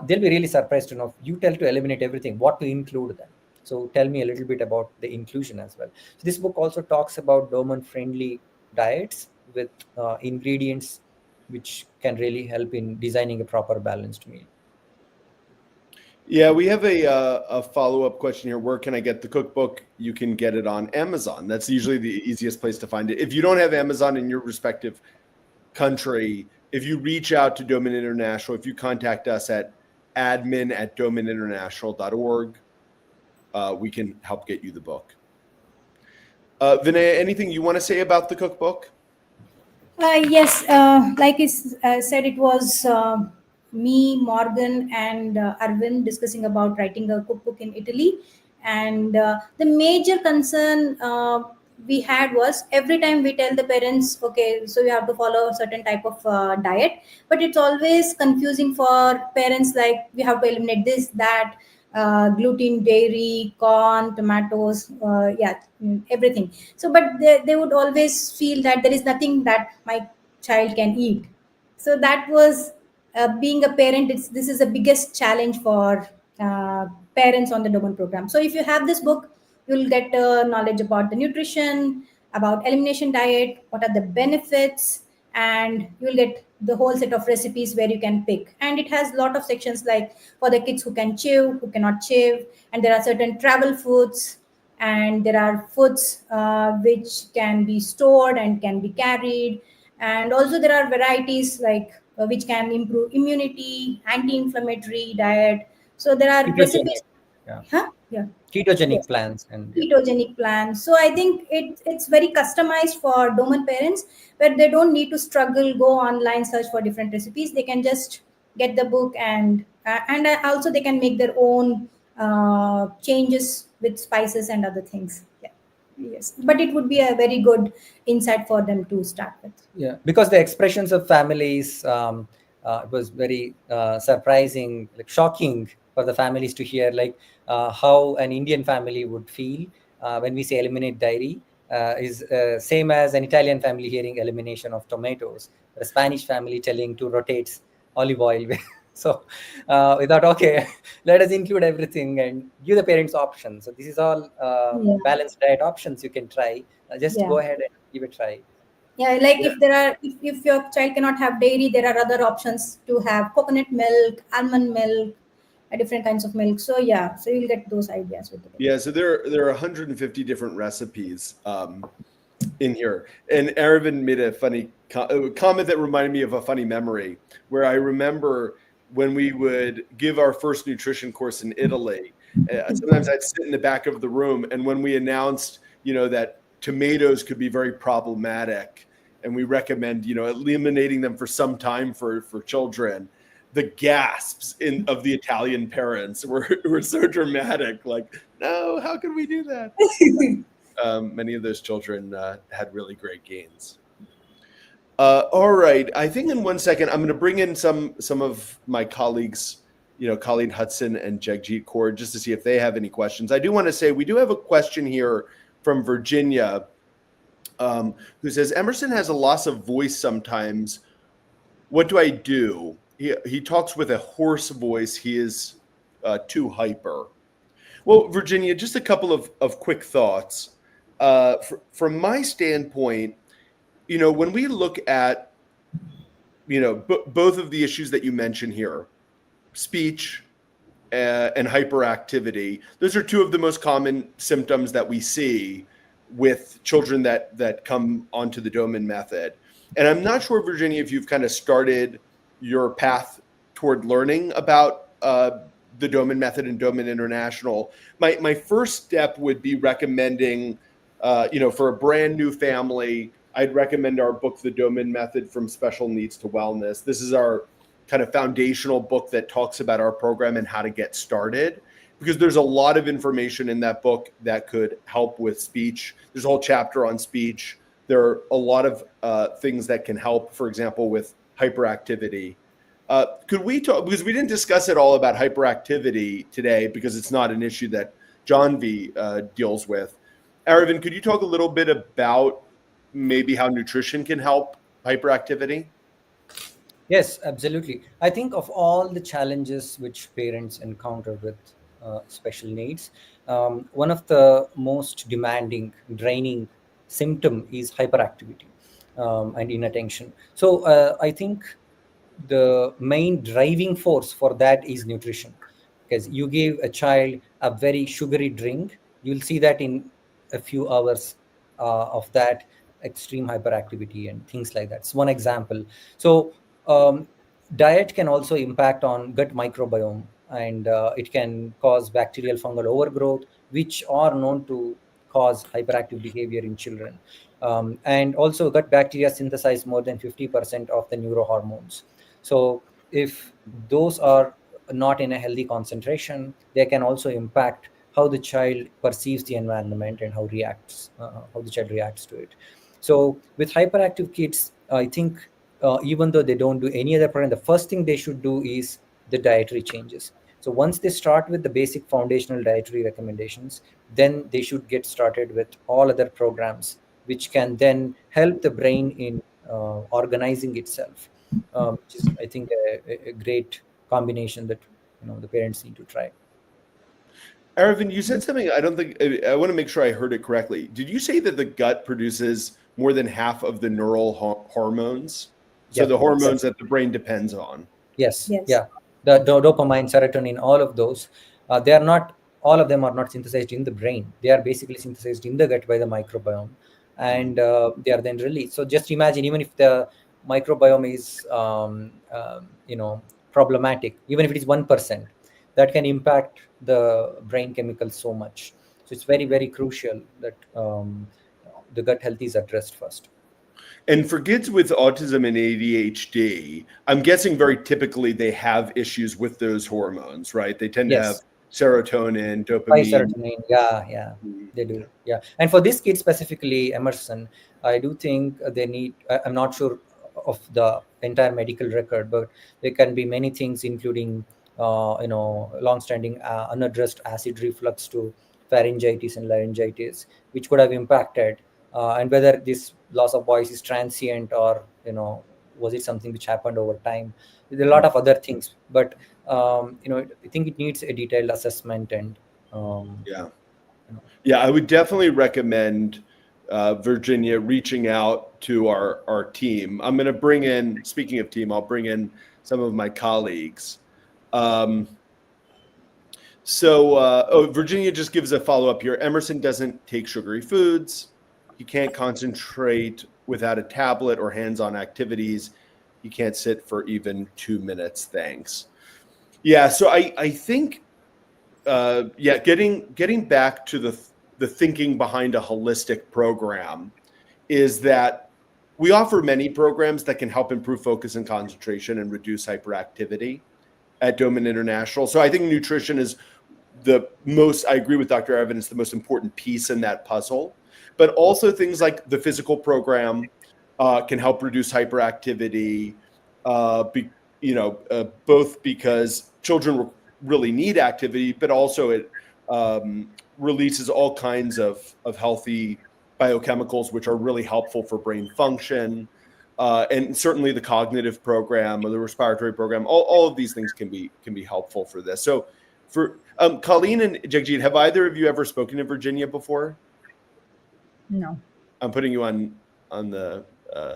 [SPEAKER 2] they'll be really surprised to know, you tell to eliminate everything, what to include then. So tell me a little bit about the inclusion as well. So this book also talks about Doman friendly diets with ingredients which can really help in designing a proper balanced meal.
[SPEAKER 1] Yeah, we have a follow-up question here. Where can I get the cookbook? You can get it on Amazon. That's usually the easiest place to find it. If you don't have Amazon in your respective country, if you reach out to Doman International, if you contact us at admin@domaninternational.org, we can help get you the book. Vinaya, anything you want to say about the cookbook?
[SPEAKER 3] Yes, like I said, it was me, Morgan, and Arvind discussing about writing a cookbook in Italy. And the major concern we had was every time we tell the parents, okay, so you have to follow a certain type of diet, but it's always confusing for parents, like we have to eliminate this, that. Gluten, dairy, corn, tomatoes, yeah, everything. So, but they would always feel that there is nothing that my child can eat. So that was being a parent. This is the biggest challenge for parents on the Doman program. So if you have this book, you'll get knowledge about the nutrition, about elimination diet, what are the benefits, and you'll get the whole set of recipes where you can pick. And it has a lot of sections like for the kids who can chew, who cannot chew, and there are certain travel foods, and there are foods which can be stored and can be carried, and also there are varieties like which can improve immunity, anti-inflammatory diet. So there are
[SPEAKER 2] Ketogenic,
[SPEAKER 3] recipes.
[SPEAKER 2] yeah,
[SPEAKER 3] Huh? Yeah.
[SPEAKER 2] ketogenic
[SPEAKER 3] Yes,
[SPEAKER 2] plans, and yeah.
[SPEAKER 3] ketogenic plan. So I think it's very customized for Doman parents, where they don't need to struggle, go online, search for different recipes. They can just get the book, and also they can make their own changes with spices and other things. Yeah. Yes, but it would be a very good insight for them to start with.
[SPEAKER 2] Yeah, because the expressions of families, it was very surprising, like shocking for the families to hear, like how an Indian family would feel when we say eliminate dairy is same as an Italian family hearing elimination of tomatoes, a Spanish family telling to rotate olive oil. So we thought, okay, let us include everything and give the parents options. So this is all
[SPEAKER 3] Yeah.
[SPEAKER 2] balanced diet options you can try. Just
[SPEAKER 3] Yeah.
[SPEAKER 2] go ahead and give it a try.
[SPEAKER 3] Yeah, like
[SPEAKER 1] Yeah.
[SPEAKER 3] if your child cannot have dairy, there are other options to have coconut milk, almond milk, different kinds of milk. So yeah, so you'll get those ideas with the book.
[SPEAKER 1] Yeah, so there are 150 different recipes in here, and Aravind made a funny comment that reminded me of a funny memory, where I remember when we would give our first nutrition course in Italy. Sometimes I'd sit in the back of the room, and when we announced, that tomatoes could be very problematic, and we recommend, eliminating them for some time for children, the gasps of the Italian parents were so dramatic. Like, no, how can we do that? Many of those children had really great gains. All right, I think in 1 second I'm going to bring in some of my colleagues, Colleen Hudson and Jagjit Kaur, just to see if they have any questions. I do want to say we do have a question here from Virginia, who says Emerson has a loss of voice sometimes. What do I do? He talks with a hoarse voice. He is too hyper. Well, Virginia, just a couple of quick thoughts. From my standpoint, when we look at, both of the issues that you mentioned here, speech and hyperactivity, those are two of the most common symptoms that we see with children that come onto the Doman method. And I'm not sure, Virginia, if you've kind of started your path toward learning about the Doman method and Doman International. My first step would be recommending, for a brand new family, I'd recommend our book, The Doman Method from Special Needs to Wellness. This is our kind of foundational book that talks about our program and how to get started, because there's a lot of information in that book that could help with speech. There's a whole chapter on speech. There are a lot of things that can help, for example, with hyperactivity. Could we talk, because we didn't discuss at all about hyperactivity today, because it's not an issue that John V deals with. Aravind, could you talk a little bit about maybe how nutrition can help hyperactivity?
[SPEAKER 2] Yes, absolutely. I think of all the challenges which parents encounter with special needs, one of the most demanding, draining symptom is hyperactivity and inattention. So I think the main driving force for that is nutrition. Because you give a child a very sugary drink, you'll see that in a few hours of that extreme hyperactivity and things like that. It's one example. So diet can also impact on gut microbiome, and it can cause bacterial fungal overgrowth, which are known to cause hyperactive behavior in children. And also gut bacteria synthesize more than 50% of the neurohormones. So if those are not in a healthy concentration, they can also impact how the child perceives the environment and how the child reacts to it. So with hyperactive kids, I think even though they don't do any other program, the first thing they should do is the dietary changes. So once they start with the basic foundational dietary recommendations, then they should get started with all other programs, which can then help the brain in organizing itself, which is, I think, a great combination that the parents need to try.
[SPEAKER 1] Aravind, you said something. I don't think I want to make sure I heard it correctly. Did you say that the gut produces more than half of the neural hormones? So
[SPEAKER 2] Yeah,
[SPEAKER 1] the hormones
[SPEAKER 2] exactly.
[SPEAKER 1] that the brain depends on.
[SPEAKER 2] Yes,
[SPEAKER 3] Yes.
[SPEAKER 2] yeah. The dopamine, serotonin, all of those, they are not, all of them are not synthesized in the brain. They are basically synthesized in the gut by the microbiome, and they are then released. So just imagine, even if the microbiome is, problematic, even if it is 1%, that can impact the brain chemicals so much. So it's very, very crucial that the gut health is addressed first.
[SPEAKER 1] And for kids with autism and ADHD, I'm guessing very typically they have issues with those hormones, right? They tend to have
[SPEAKER 2] Yes.
[SPEAKER 1] serotonin,
[SPEAKER 2] High
[SPEAKER 1] dopamine.
[SPEAKER 2] serotonin, yeah, they do, yeah. And for this kid specifically, Emerson, I do think they need. I'm not sure of the entire medical record, but there can be many things, including long-standing unaddressed acid reflux to pharyngitis and laryngitis, which could have impacted. And whether this loss of voice is transient, or was it something which happened over time? There are a lot of other things, but I think it needs a detailed assessment and
[SPEAKER 1] Yeah.
[SPEAKER 2] you know,
[SPEAKER 1] Yeah, I would definitely recommend Virginia reaching out to our team. I'm going to bring in, speaking of team, I'll bring in some of my colleagues. Virginia just gives a follow up here. Emerson doesn't take sugary foods. He can't concentrate without a tablet or hands on activities. He can't sit for even 2 minutes. Thanks. Yeah, so I think getting back to the thinking behind a holistic program is that we offer many programs that can help improve focus and concentration and reduce hyperactivity at Doman International. So I think nutrition is I agree with Dr. Aravind, it's the most important piece in that puzzle. But also things like the physical program can help reduce hyperactivity, both because children really need activity, but also it releases all kinds of healthy biochemicals, which are really helpful for brain function. And certainly the cognitive program or the respiratory program, all of these things can be helpful for this. So for Colleen and Jagjit, have either of you ever spoken to Virginia before?
[SPEAKER 4] No.
[SPEAKER 1] I'm putting you on the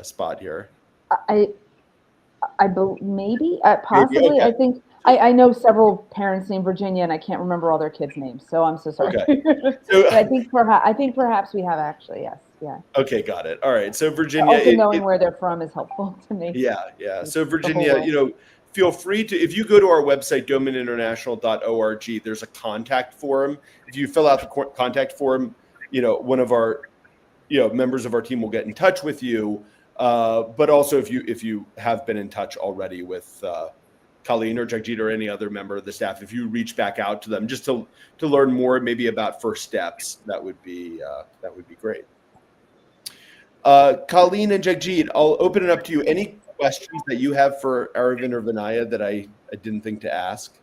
[SPEAKER 1] spot here.
[SPEAKER 4] Maybe,
[SPEAKER 1] Maybe,
[SPEAKER 4] possibly.
[SPEAKER 1] okay.
[SPEAKER 4] I think I know several parents named Virginia, and I can't remember all their kids' names, so I'm so sorry.
[SPEAKER 1] Okay.
[SPEAKER 4] But I think perhaps we have actually. Yes, yeah.
[SPEAKER 1] Okay, got it. All right. So Virginia,
[SPEAKER 4] Also, knowing where they're from is helpful to me.
[SPEAKER 1] Yeah. So
[SPEAKER 4] The
[SPEAKER 1] Virginia,
[SPEAKER 4] whole world.
[SPEAKER 1] feel free to, if you go to our website, domaninternational.org, there's a contact form. If you fill out the contact form, one of our, members of our team will get in touch with you. But also if you have been in touch already with Colleen or Jagjit or any other member of the staff, if you reach back out to them just to learn more, maybe about first steps, that would be great. Colleen and Jagjit, I'll open it up to you. Any questions that you have for Aravind or Vinaya that I didn't think to ask?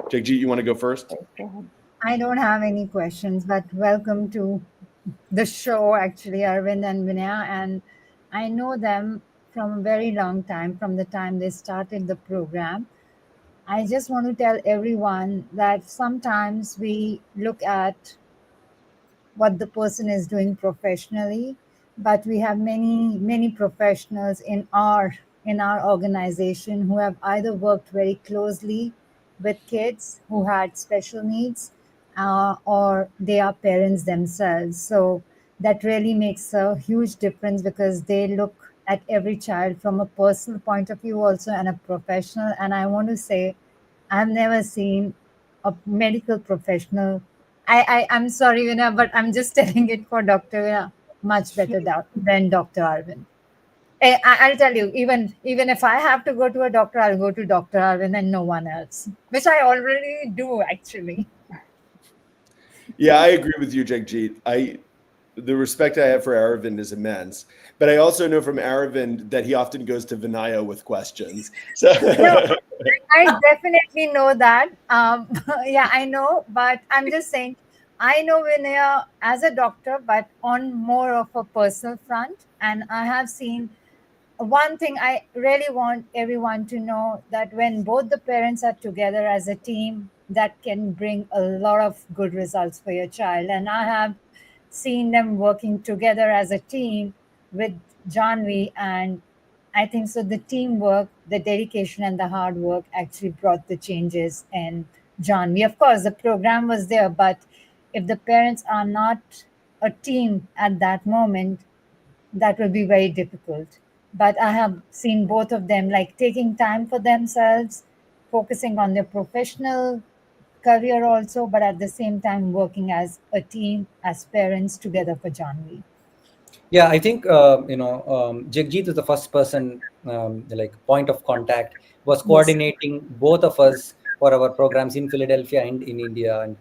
[SPEAKER 1] Jagjit, you want to go first?
[SPEAKER 4] Go ahead.
[SPEAKER 5] I don't have any questions, but welcome to the show, actually, Aravind and Vinaya. And I know them from a very long time, from the time they started the program. I just want to tell everyone that sometimes we look at what the person is doing professionally, but we have many professionals in our organization who have either worked very closely with kids who had special needs, or they are parents themselves. So that really makes a huge difference, because they look at every child from a personal point of view also, and a professional. And I want to say, I've never seen a medical professional I'm sorry, Vinaya, but I'm just telling it for Dr. Vinaya, much better than Dr. Arvind. I'll tell you, even if I have to go to a doctor, I'll go to Dr. Arvind and no one else, which I already do actually.
[SPEAKER 1] Yeah, I agree with you, Jagjit. The respect I have for Aravind is immense, but I also know from Aravind that he often goes to Vinaya with questions. So
[SPEAKER 5] No, I definitely know that. Yeah, I know, but I'm just saying, I know Vinaya as a doctor, but on more of a personal front. And I have seen one thing I really want everyone to know, that when both the parents are together as a team, that can bring a lot of good results for your child. And I have seen them working together as a team with Janvi, and I think so. The teamwork, the dedication, and the hard work actually brought the changes in Janvi. Of course, the program was there, but if the parents are not a team at that moment, that will be very difficult. But I have seen both of them like taking time for themselves, focusing on their professional career also, but at the same time working as a team, as parents together for Janvi.
[SPEAKER 2] Yeah, I think Jagjit is the first person, like point of contact, was
[SPEAKER 5] Yes.
[SPEAKER 2] coordinating both of us for our programs in Philadelphia and in India, and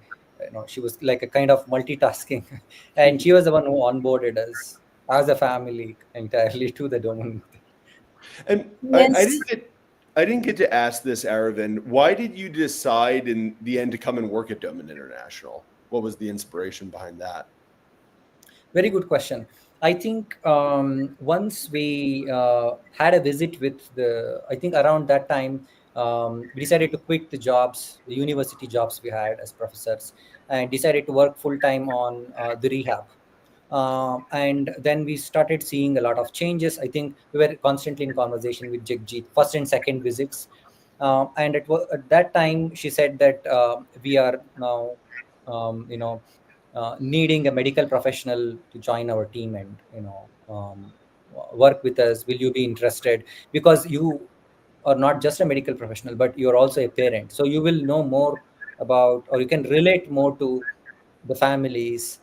[SPEAKER 2] she was like a kind of multitasking, and she was the one who onboarded us as a family entirely to the Doman Method.
[SPEAKER 1] and
[SPEAKER 3] Yes.
[SPEAKER 1] I didn't get to ask this, Aravind. Why did you decide in the end to come and work at Doman International? What was the inspiration behind that?
[SPEAKER 2] Very good question. I think once we had a visit with I think around that time, we decided to quit the university jobs we had as professors, and decided to work full time on the rehab. And then we started seeing a lot of changes. I think we were constantly in conversation with Jagjit, first and second visits. And at that time, she said that we are now, needing a medical professional to join our team and work with us. Will you be interested? Because you are not just a medical professional, but you're also a parent, so you will know more about, or you can relate more to the families.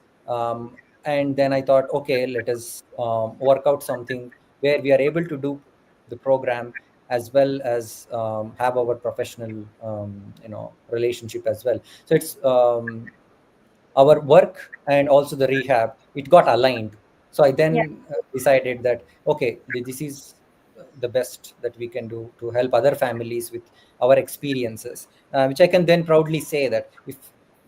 [SPEAKER 2] And then I thought, okay, let us work out something where we are able to do the program as well as have our professional relationship as well. So it's our work and also the rehab, it got aligned. So I
[SPEAKER 5] Yeah.
[SPEAKER 2] then decided that okay, this is the best that we can do to help other families with our experiences, which I can then proudly say that if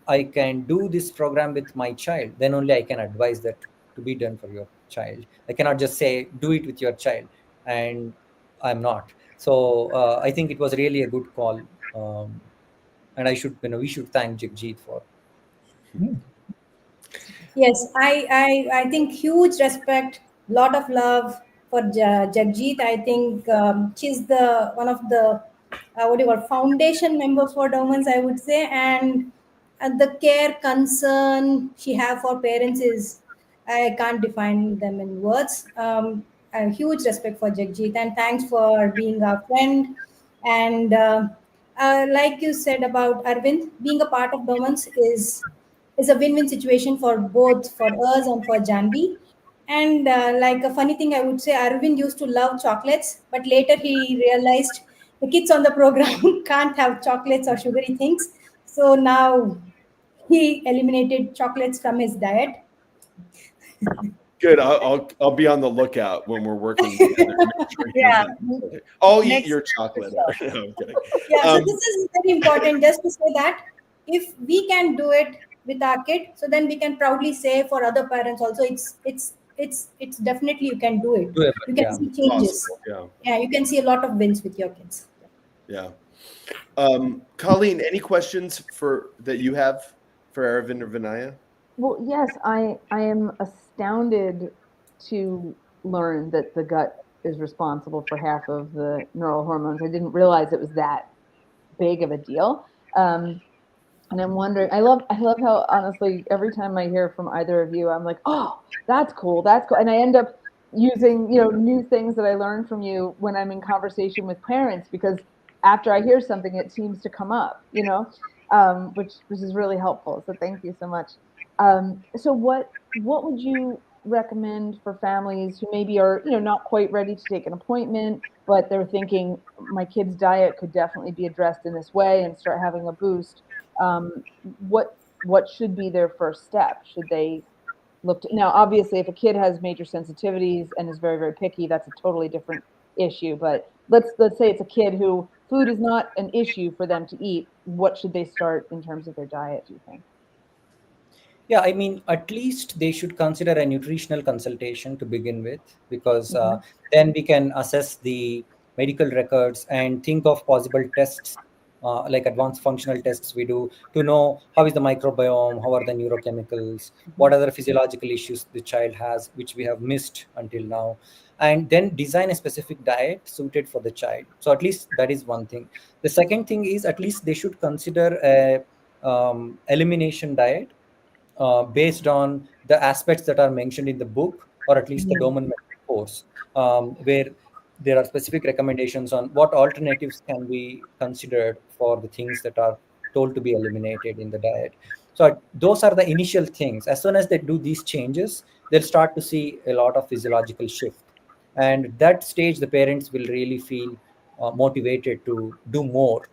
[SPEAKER 2] I can do this program with my child, then only I can advise that to be done for your child. I cannot just say do it with your child, and I'm not. So I think it was really a good call, and we should thank Jagjit for.
[SPEAKER 3] Yes, I think huge respect, lot of love for Jagjit. I think she's the one of the what do you call foundation member for Domans, I would say, and the care concern she have for parents is I can't define them in words. A huge respect for Jagjit, and thanks for being our friend. And like you said about Arvind, being a part of Domans is a win-win situation for both for us and for Janvi. And like a funny thing, I would say Arvind used to love chocolates, but later he realized the kids on the program can't have chocolates or sugary things. So now he eliminated chocolates from his diet.
[SPEAKER 1] Good. I'll be on the lookout when we're working together to make sure he
[SPEAKER 5] Yeah.
[SPEAKER 1] doesn't. I'll eat
[SPEAKER 5] Next
[SPEAKER 1] your
[SPEAKER 5] time for
[SPEAKER 1] chocolate.
[SPEAKER 5] sure.
[SPEAKER 1] No, I'm kidding.
[SPEAKER 3] Yeah, so
[SPEAKER 1] Um,
[SPEAKER 3] this is very important just to say that if we can do it with our kid, so then we can proudly say for other parents also, it's definitely you can do it.
[SPEAKER 2] Doable,
[SPEAKER 3] You can
[SPEAKER 2] yeah.
[SPEAKER 3] see changes.
[SPEAKER 1] possible. Yeah.
[SPEAKER 3] Yeah, you can see a lot of wins with your kids.
[SPEAKER 1] Yeah. Colleen, any questions for that you have for Aravind or Vinaya?
[SPEAKER 4] Well, yes, I am astounded to learn that the gut is responsible for half of the neural hormones. I didn't realize it was that big of a deal. And I'm wondering, I love how honestly every time I hear from either of you, I'm like, oh, that's cool, and I end up using new things that I learned from you when I'm in conversation with parents, because after I hear something, it seems to come up. which is really helpful. So thank you so much. So what would you recommend for families who maybe are, not quite ready to take an appointment, but they're thinking my kid's diet could definitely be addressed in this way and start having a boost? What should be their first step? Should they look to, now obviously if a kid has major sensitivities and is very, very picky, that's a totally different issue. But let's say it's a kid who food is not an issue for them to eat. What should they start in terms of their diet, do you think?
[SPEAKER 2] Yeah, I mean, at least they should consider a nutritional consultation to begin with, because then we can assess the medical records and think of possible tests, like advanced functional tests we do to know how is the microbiome, how are the neurochemicals, what other physiological issues the child has, which we have missed until now, and then design a specific diet suited for the child. So at least that is one thing. The second thing is at least they should consider a elimination diet based on the aspects that are mentioned in the book, or at least the Doman Method course, where there are specific recommendations on what alternatives can be considered for the things that are told to be eliminated in the diet. So those are the initial things. As soon as they do these changes, they'll start to see a lot of physiological shift. And at that stage, the parents will really feel motivated to do more.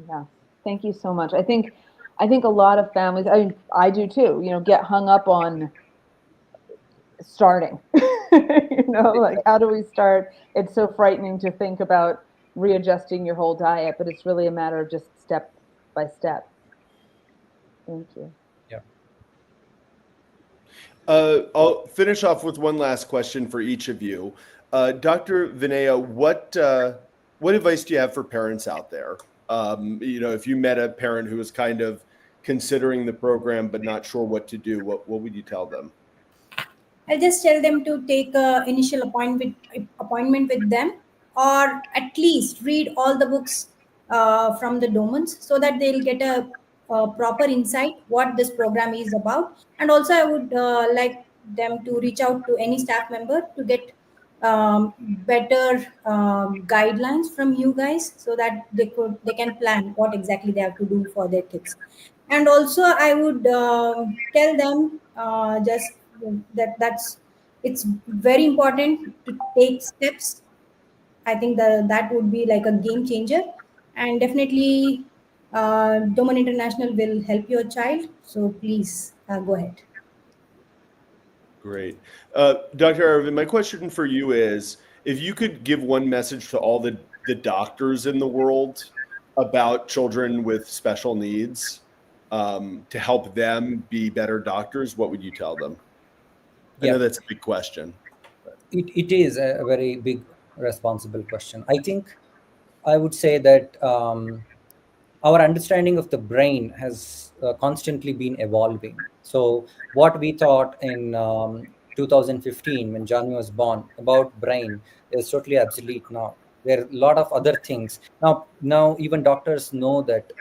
[SPEAKER 4] Yeah, thank you so much. I think a lot of families, I do too, get hung up on starting. Like how do we start? It's so frightening to think about readjusting your whole diet, but it's really a matter of just step by step. Thank you.
[SPEAKER 2] Yeah.
[SPEAKER 1] I'll finish off with one last question for each of you. Dr. Vinaya, what advice do you have for parents out there? If you met a parent who was kind of considering the program but not sure what to do, what would you tell them?
[SPEAKER 3] I'll just tell them to take a initial appointment with them, or at least read all the books from the Domans, so that they'll get a proper insight what this program is about. And also, I would like them to reach out to any staff member to get better guidelines from you guys, so that they can plan what exactly they have to do for their kids. And also I would tell them just that's it's very important to take steps. I think that would be like a game changer. And definitely Doman International will help your child, so please go ahead.
[SPEAKER 1] Great. Dr. Aravind, my question for you is, if you could give one message to all the doctors in the world about children with special needs, to help them be better doctors, what would you tell them? I know that's a big question.
[SPEAKER 2] It is a very big, responsible question. I think I would say that our understanding of the brain has constantly been evolving. So what we thought in 2015 when Johnny was born about brain is totally obsolete now. There are a lot of other things. Now even doctors know that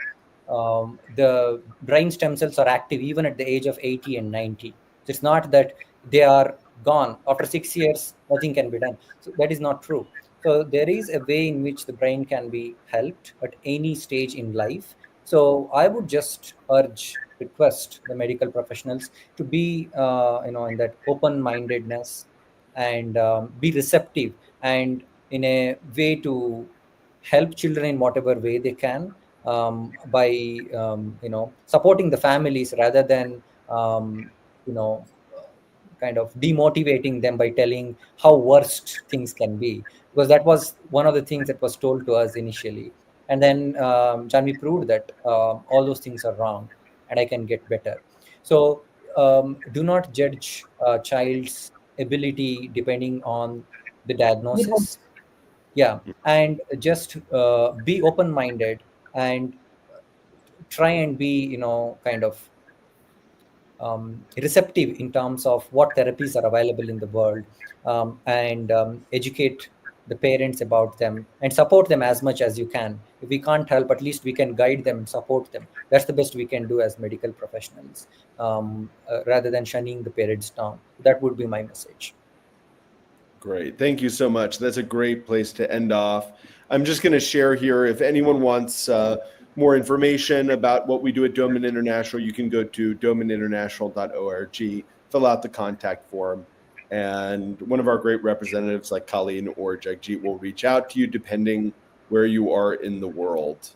[SPEAKER 2] the brain stem cells are active even at the age of 80 and 90. So it's not that they are gone. After 6 years, nothing can be done. So that is not true. So there is a way in which the brain can be helped at any stage in life. So I would just request the medical professionals to be, in that open-mindedness, and be receptive, and in a way to help children in whatever way they can, by supporting the families rather than you know kind of demotivating them by telling how worst things can be, because that was one of the things that was told to us initially. And then Janvi proved that all those things are wrong and I can get better. So do not judge a child's ability depending on the diagnosis. Yeah. And just be open minded, and try and be kind of receptive in terms of what therapies are available in the world, and educate the parents about them and support them as much as you can. If we can't help, at least we can guide them and support them. That's the best we can do as medical professionals, rather than shunning the parents down. That would be my message.
[SPEAKER 1] Great. Thank you so much. That's a great place to end off. I'm just going to share here, if anyone wants more information about what we do at Doman International, you can go to domaninternational.org, fill out the contact form, and one of our great representatives like Colleen or Jagjit will reach out to you depending where you are in the world.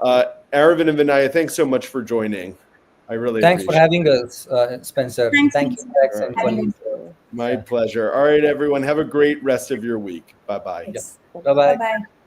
[SPEAKER 1] Aravind and Vinaya, thanks so much for joining. I really
[SPEAKER 2] Thanks for
[SPEAKER 1] appreciate
[SPEAKER 2] having us, Spencer.
[SPEAKER 3] Thanks,
[SPEAKER 2] Thank you,
[SPEAKER 3] Spencer,
[SPEAKER 2] Rex
[SPEAKER 1] for
[SPEAKER 2] and
[SPEAKER 3] having
[SPEAKER 2] Colleen.
[SPEAKER 1] My pleasure. All right, everyone, have a great rest of your week. Bye-bye.
[SPEAKER 3] Thanks.
[SPEAKER 2] Bye-bye.
[SPEAKER 3] Bye-bye.